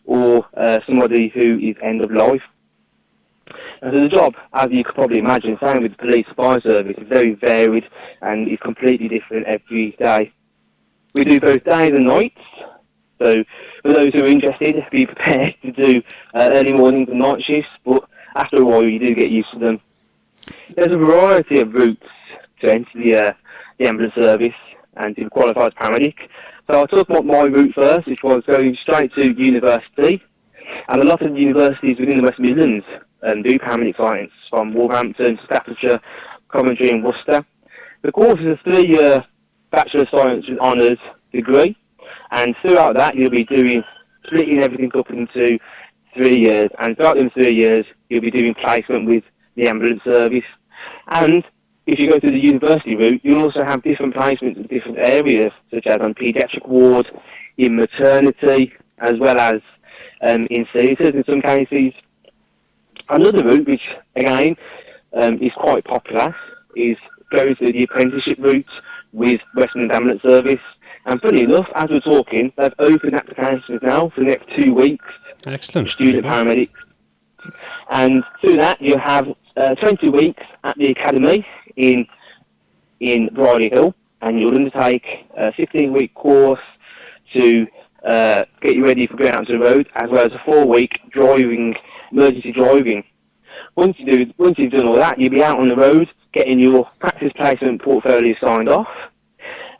or somebody who is end of life. And so the job, as you could probably imagine, same with the police fire service, is very varied and is completely different every day. We do both days and nights, so for those who are interested, be prepared to do early mornings and night shifts, but after a while you do get used to them. There's a variety of routes to enter the ambulance service and to qualify as paramedic. So I took my route first, which was going straight to university, and a lot of universities within the West Midlands do paramedic science, from Wolverhampton, Staffordshire, Coventry and Worcester. The course is a 3-year Bachelor of Science with Honours degree, and throughout that you'll be splitting everything up into 3 years, and throughout them 3 years you'll be doing placement with the ambulance service. And if you go through the university route, you'll also have different placements in different areas, such as on paediatric ward, in maternity, as well as in theatres in some cases. Another route, which again is quite popular, is going through the apprenticeship route with West Midlands Ambulance Service. And funny enough, as we're talking, they've opened applications now for the next 2 weeks. Excellent. For student paramedics. And through that, you have 20 weeks at the academy in Bridley Hill, and you'll undertake a 15-week course to get you ready for going out to the road, as well as a 4-week emergency driving. Once you've done all that, you'll be out on the road getting your practice placement portfolio signed off,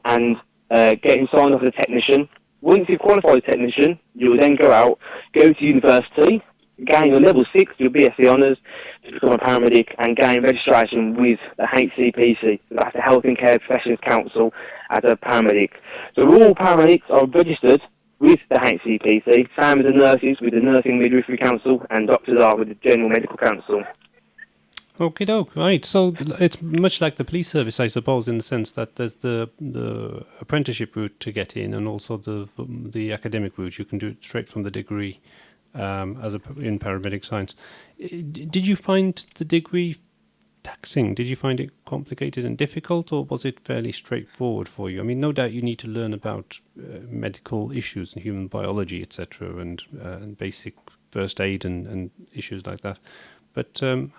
and getting signed off as a technician. Once you've qualified as a technician, you'll then go to university, gain your level 6, your BSc Honours, to become a paramedic, and gain registration with the HCPC, that's the Health and Care Professions Council, as a paramedic. So all paramedics are registered with the HCPC, same as the nurses with the Nursing Midwifery Council, and doctors are with the General Medical Council. Okie doke, right. So it's much like the police service, I suppose, in the sense that there's the apprenticeship route to get in, and also the academic route. You can do it straight from the degree in paramedic science. Did you find the degree taxing? Did you find it complicated and difficult, or was it fairly straightforward for you? I mean, no doubt you need to learn about medical issues and human biology, etc., and basic first aid and issues like that. But do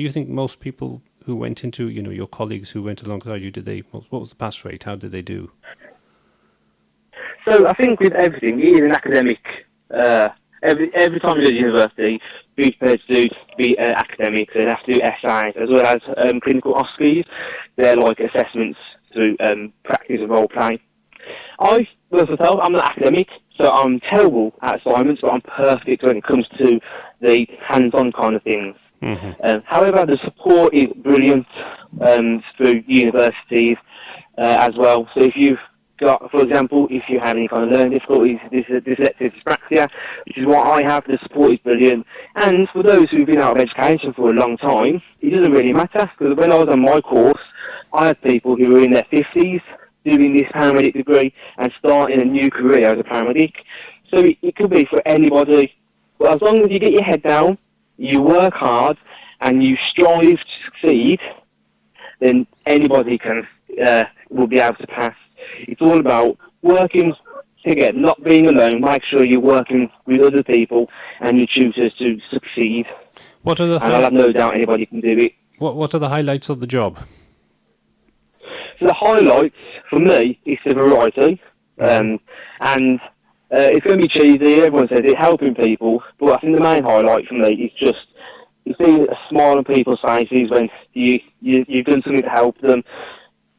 you think most people who went into, your colleagues who went alongside you, what was the pass rate? How did they do? So I think with everything, it is an academic. Every time you go to university, be prepared to be academic. So they have to do essays as well as clinical OSCEs. They're like assessments through practice and role play. I'm not academic, so I'm terrible at assignments, but I'm perfect when it comes to the hands-on kind of things. Mm-hmm. However, the support is brilliant through universities as well. So if you've got, for example, if you have any kind of learning difficulties, dyslexia, dyspraxia, which is what I have, the support is brilliant. And for those who've been out of education for a long time, it doesn't really matter, because when I was on my course, I had people who were in their 50s doing this paramedic degree and starting a new career as a paramedic. So it could be for anybody. But as long as you get your head down, you work hard, and you strive to succeed, then anybody will be able to pass. It's all about working together, not being alone. Make sure you're working with other people and your tutors to succeed. And I have no doubt anybody can do it. What are the highlights of the job? So the highlights for me is the variety, and it's going to be cheesy. Everyone says it, helping people, but I think the main highlight for me is just seeing a smile on people's faces when you've done something to help them.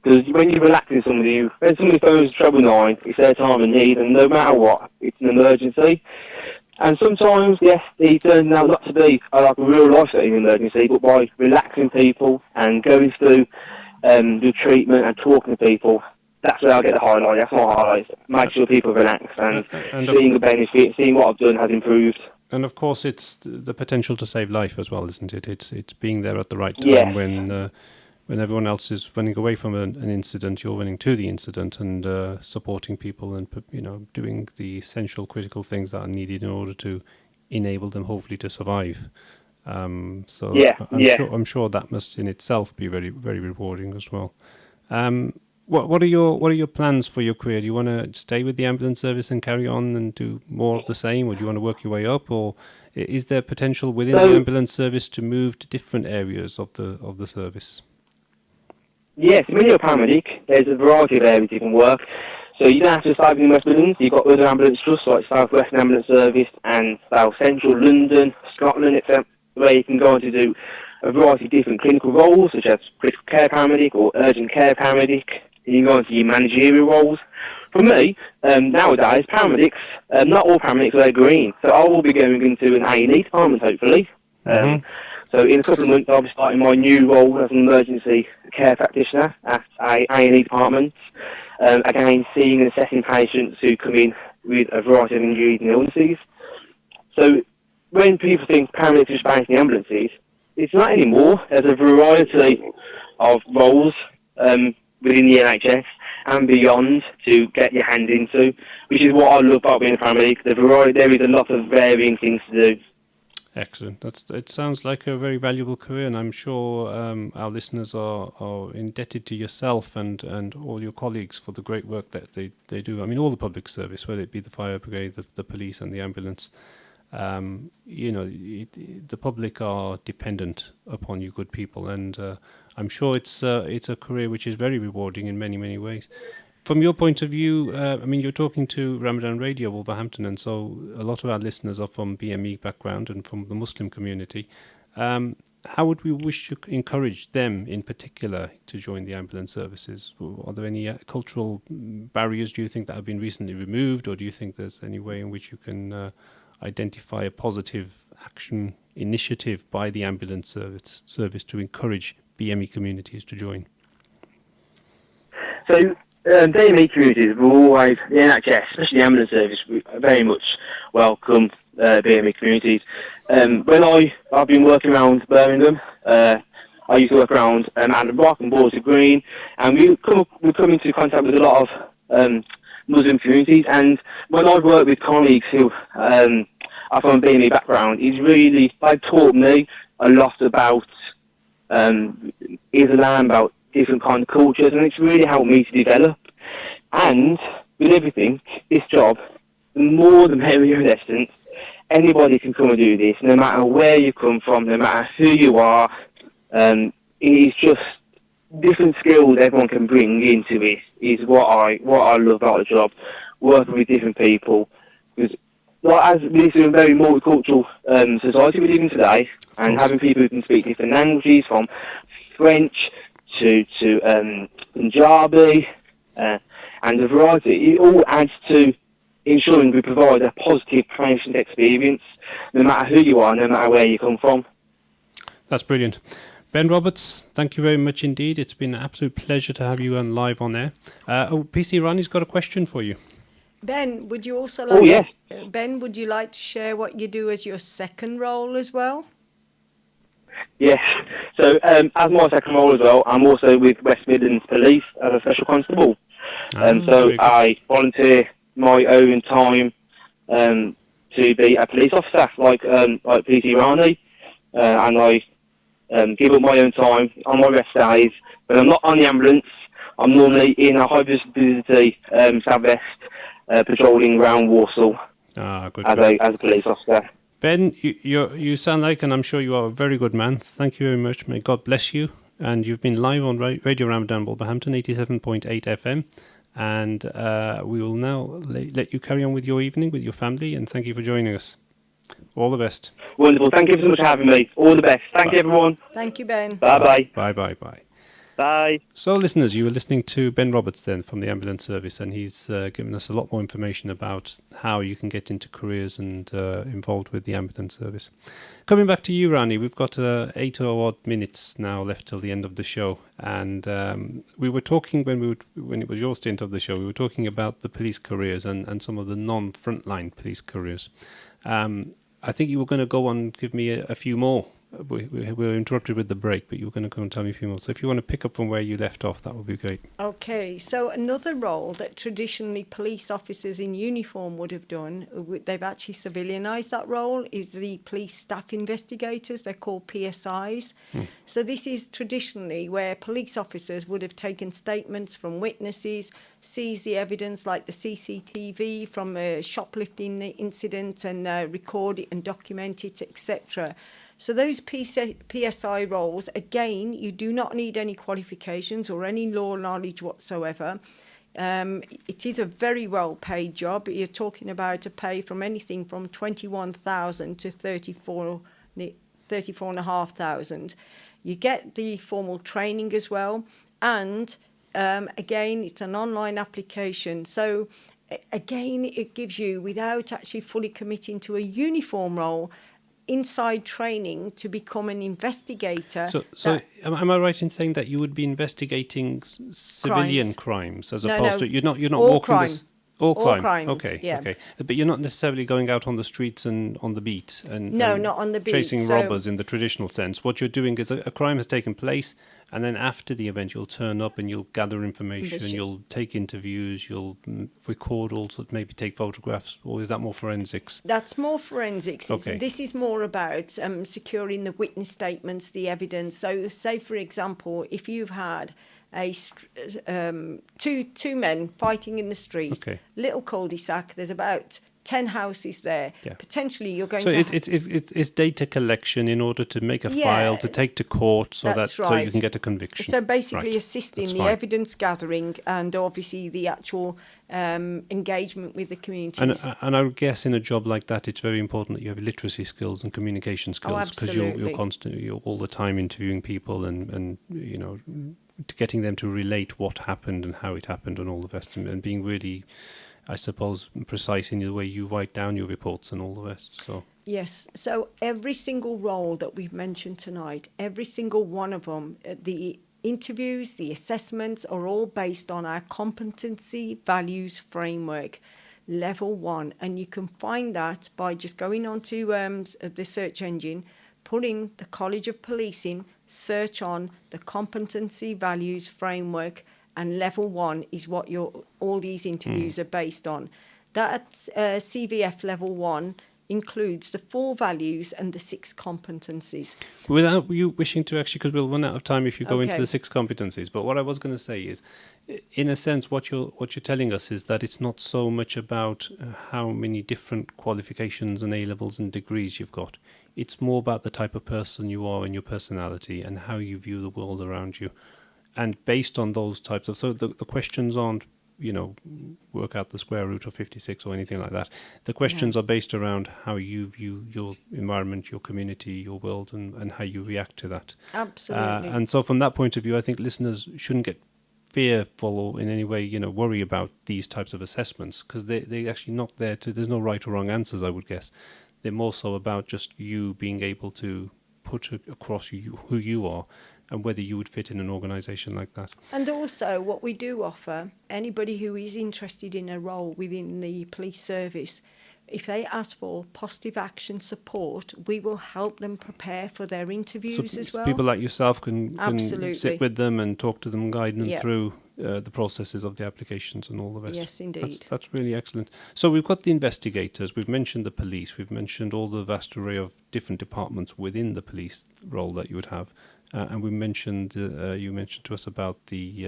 Because when you're relaxing somebody, when somebody phones 999, it's their time of need, and no matter what, it's an emergency. And sometimes, yes, it turns out not to be like a real life-saving emergency, but by relaxing people and going through the treatment and talking to people, that's where I get the highlight. That's my highlight. Make sure people relax and seeing the benefit, seeing what I've done has improved. And of course, it's the potential to save life as well, isn't it? It's being there at the right time when everyone else is running away from an incident, you're running to the incident and supporting people and doing the essential critical things that are needed in order to enable them hopefully to survive. I'm sure that must in itself be very, very rewarding as well. What are your plans for your career? Do you want to stay with the ambulance service and carry on and do more of the same, or do you want to work your way up, or is there potential within the ambulance service to move to different areas of the service? Yes, when you're a paramedic, there's a variety of areas you can work. So you don't have to start in the West Midlands. You've got other ambulance trusts like South Western Ambulance Service and South Central London, Scotland, etc., where you can go on to do a variety of different clinical roles, such as critical care paramedic or urgent care paramedic. You can go on to your managerial roles. For me, nowadays, paramedics, not all paramedics are green, so I will be going into an A&E department, hopefully. So in a couple of months, I'll be starting my new role as an emergency care practitioner at a A&E department. Again, seeing and assessing patients who come in with a variety of injuries and illnesses. So when people think paramedics are just based in ambulances, it's not anymore. There's a variety of roles within the NHS and beyond to get your hand into, which is what I love about being a paramedic. There is a lot of varying things to do. Excellent. It sounds like a very valuable career, and I'm sure our listeners are indebted to yourself and all your colleagues for the great work that they do. I mean, all the public service, whether it be the fire brigade, the police and the ambulance, the public are dependent upon you good people, and I'm sure it's a career which is very rewarding in many, many ways. From your point of view, you're talking to Ramadan Radio Wolverhampton, and so a lot of our listeners are from BME background and from the Muslim community. How would we wish to encourage them in particular to join the ambulance services? Are there any cultural barriers, do you think, that have been recently removed, or do you think there's any way in which you can identify a positive action initiative by the ambulance service to encourage BME communities to join? So BME communities will always, the NHS, especially the ambulance service, very much welcome BME communities. When I've been working around Birmingham, I used to work around at the Rock and Border Green, and we come into contact with a lot of Muslim communities. And when I've worked with colleagues who are from a BME background, they've taught me a lot about Islam, about different kind of cultures, and it's really helped me to develop. And with everything, this job, the more the merrier in essence. Anybody can come and do this, no matter where you come from, no matter who you are. It's just different skills everyone can bring into it is what I love about the job, working with different people. Because as this is a very multicultural society we live in today, and having people who can speak different languages, from French to Punjabi, and the variety, it all adds to ensuring we provide a positive patient experience, no matter who you are, no matter where you come from. That's brilliant. Ben Roberts, thank you very much indeed. It's been an absolute pleasure to have you on live on air. PC Rani's got a question for you. Ben, would you also like? Ben, would you like to share what you do as your second role as well? Yes. So, as my second role as well, I'm also with West Midlands Police as a special constable. So I volunteer my own time to be a police officer, like PC Rani, and I give up my own time on my rest days. When I'm not on the ambulance, I'm normally in a high visibility southwest patrolling around Warsaw as a police officer. Ben, you sound like, and I'm sure you are a very good man. Thank you very much. May God bless you. And you've been live on Radio Ramadan Wolverhampton, 87.8 FM. And we will now let you carry on with your evening with your family, and thank you for joining us. All the best. Wonderful. Thank you so much for having me. All the best. Thank you, everyone. Thank you, Ben. Bye-bye. Bye-bye. Bye. So, listeners, you were listening to Ben Roberts then from the ambulance service, and he's given us a lot more information about how you can get into careers and involved with the ambulance service. Coming back to you, Rani, we've got 8 or odd minutes now left till the end of the show, and we were talking when it was your stint of the show, we were talking about the police careers and some of the non-frontline police careers. I think you were going to go on and give me a few more. We were interrupted with the break, but you were going to go and tell me a few more. So if you want to pick up from where you left off, that would be great. Okay, so another role that traditionally police officers in uniform would have done, they've actually civilianised that role, is the police staff investigators. They're called PSIs. So this is traditionally where police officers would have taken statements from witnesses, seized the evidence like the CCTV from a shoplifting incident and record it and document it, etc. So those PSI roles, again, you do not need any qualifications or any law knowledge whatsoever. It is a very well-paid job. You're talking about a pay from anything from 21,000 to 34,500. You get the formal training as well, and again, it's an online application. So again, it gives you, without actually fully committing to a uniform role, inside training to become an investigator. So am I right in saying that you would be investigating civilian crimes as opposed to you're not all walking crime. All crime. Crimes, okay, yeah. okay. But you're not necessarily going out on the streets and on the beat and not on the beat. Chasing robbers in the traditional sense. What you're doing is a crime has taken place, and then after the event, you'll turn up and you'll gather information, you'll take interviews, you'll record also, maybe take photographs, or is that more forensics? That's more forensics. Okay. This is more about securing the witness statements, the evidence. So, say for example, if you've had two men fighting in the street, little cul-de-sac, there's about 10 houses there. Yeah. Potentially you're going to... So it's data collection in order to make a file to take to court so so you can get a conviction. So basically assisting the evidence gathering and obviously the actual engagement with the communities. And I would guess in a job like that, it's very important that you have literacy skills and communication skills, because you're constantly, you're all the time interviewing people and you know, getting them to relate what happened and how it happened and all the rest, and being really, I suppose, precise in the way you write down your reports and all the rest. So yes, so every single role that we've mentioned tonight, every single one of them, the interviews, the assessments are all based on our competency values framework, level 1, and you can find that by just going onto the search engine, putting the College of Policing, search on the competency values framework, and level 1 is what all these interviews are based on. That CVF level 1 includes the 4 values and the 6 competencies. Without you wishing to actually, because we'll run out of time if you go into the 6 competencies, but what I was going to say is, in a sense, what you're telling us is that it's not so much about how many different qualifications and A-levels and degrees you've got. It's more about the type of person you are and your personality and how you view the world around you. And based on those types of... So the questions aren't, you know, work out the square root of 56 or anything like that. The questions are based around how you view your environment, your community, your world, and how you react to that. Absolutely. And so from that point of view, I think listeners shouldn't get fearful or in any way, you know, worry about these types of assessments, because they're actually not there to... There's no right or wrong answers, I would guess. They're more so about just you being able to put across who you are and whether you would fit in an organisation like that. And also what we do offer, anybody who is interested in a role within the police service, if they ask for positive action support, we will help them prepare for their interviews as well. People like yourself can sit with them and talk to them, guide them through the processes of the applications and all the rest. Yes, indeed. That's really excellent. So we've got the investigators, we've mentioned the police, we've mentioned all the vast array of different departments within the police role that you would have. And we mentioned, you mentioned to us about the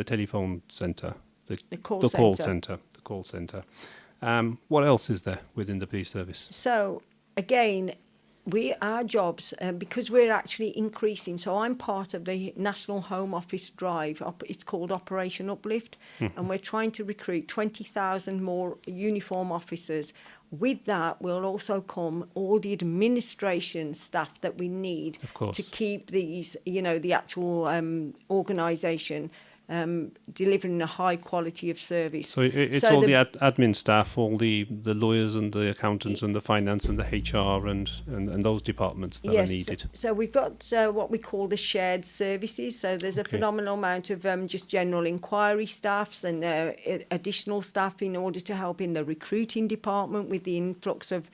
telephone centre, the call centre. What else is there within the police service? So, again, our jobs, because we're actually increasing. So I'm part of the National Home Office drive. It's called Operation Uplift, and we're trying to recruit 20,000 more uniform officers. With that will also come all the administration staff that we need to keep these, the actual organisation delivering a high quality of service. So it's all the admin staff, all the lawyers and the accountants and the finance and the HR and those departments that are needed. So we've got what we call the shared services. So there's a phenomenal amount of just general inquiry staffs and additional staff in order to help in the recruiting department with the influx of,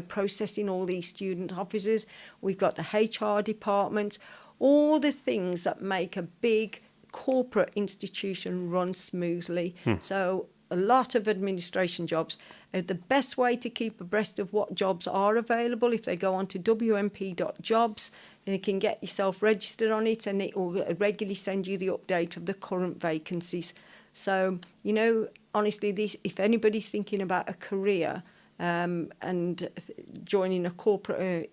processing all these student officers. We've got the HR department, all the things that make a big corporate institution run smoothly. So a lot of administration jobs. The best way to keep abreast of what jobs are available, if they go on to wmp.jobs, you can get yourself registered on it, and it will regularly send you the update of the current vacancies. So, honestly, if anybody's thinking about a career and joining a corporate,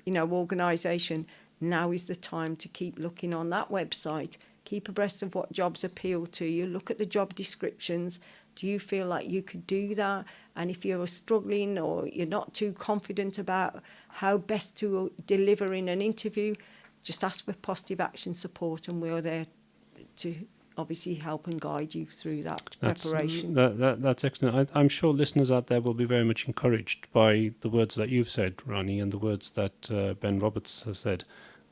organisation, now is the time to keep looking on that website. Keep abreast of what jobs appeal to you. Look at the job descriptions. Do you feel like you could do that? And if you're struggling or you're not too confident about how best to deliver in an interview, just ask for positive action support, and we're there to obviously help and guide you through that preparation. That's excellent. I'm sure listeners out there will be very much encouraged by the words that you've said, Rani, and the words that Ben Roberts has said.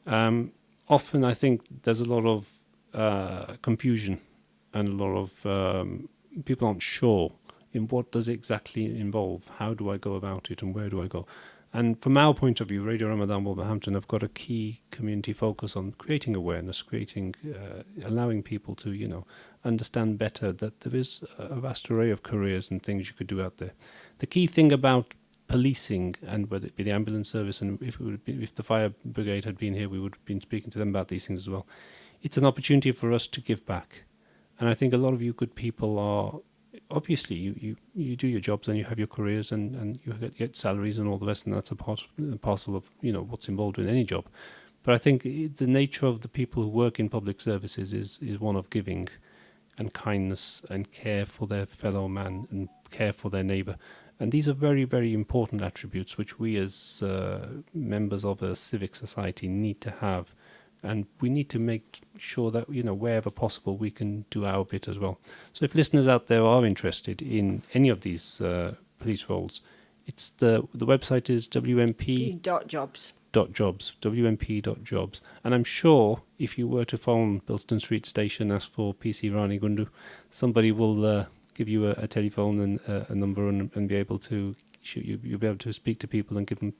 Often I think there's a lot of confusion and a lot of people aren't sure in what does it exactly involve, how do I go about it, and where do I go. And from our point of view, Radio Ramadan Wolverhampton have got a key community focus on creating awareness, allowing people to understand better that there is a vast array of careers and things you could do out there. The key thing about policing, and whether it be the ambulance service, and if the fire brigade had been here, we would have been speaking to them about these things as well. It's an opportunity for us to give back. And I think a lot of you good people are, obviously, you do your jobs and you have your careers and you get salaries and all the rest, and that's a parcel of, what's involved in any job. But I think the nature of the people who work in public services is one of giving and kindness and care for their fellow man and care for their neighbour. And these are very, very important attributes which we as members of a civic society need to have. And we need to make sure that, wherever possible, we can do our bit as well. So if listeners out there are interested in any of these police roles, it's the website is wmp.jobs. wmp.jobs. And I'm sure if you were to phone Bilston Street Station, ask for PC Rani Gundu, somebody will give you a telephone and a number and be able to you'll be able to speak to people and give them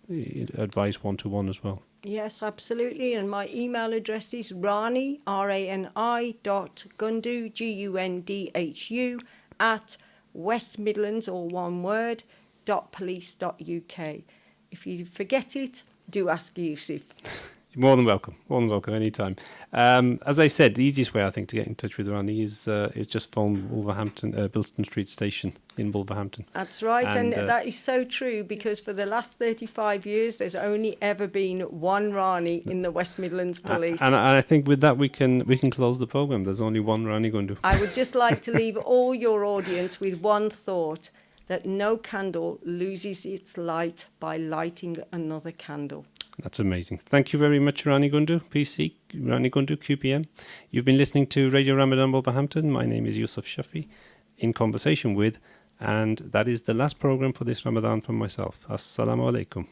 advice one-to-one as well. Yes, absolutely. And my email address is rani, rani.gundu, gundhu, at West Midlands, all one word, .police.uk. If you forget it, do ask Yusuf. You're more than welcome anytime. As I said, the easiest way I think to get in touch with Rani is just phone Wolverhampton, Bilston Street Station in Wolverhampton. That's right, and that is so true, because for the last 35 years there's only ever been one Rani in the West Midlands Police. And I think with that we can close the programme. There's only one Rani Gundu. I would just like to leave all your audience with one thought, that no candle loses its light by lighting another candle. That's amazing. Thank you very much, Rani Gundu, PC, Rani Gundu, QPM. You've been listening to Radio Ramadan Wolverhampton. My name is Yusuf Shafi, in conversation with, and that is the last programme for this Ramadan from myself. Assalamu alaikum.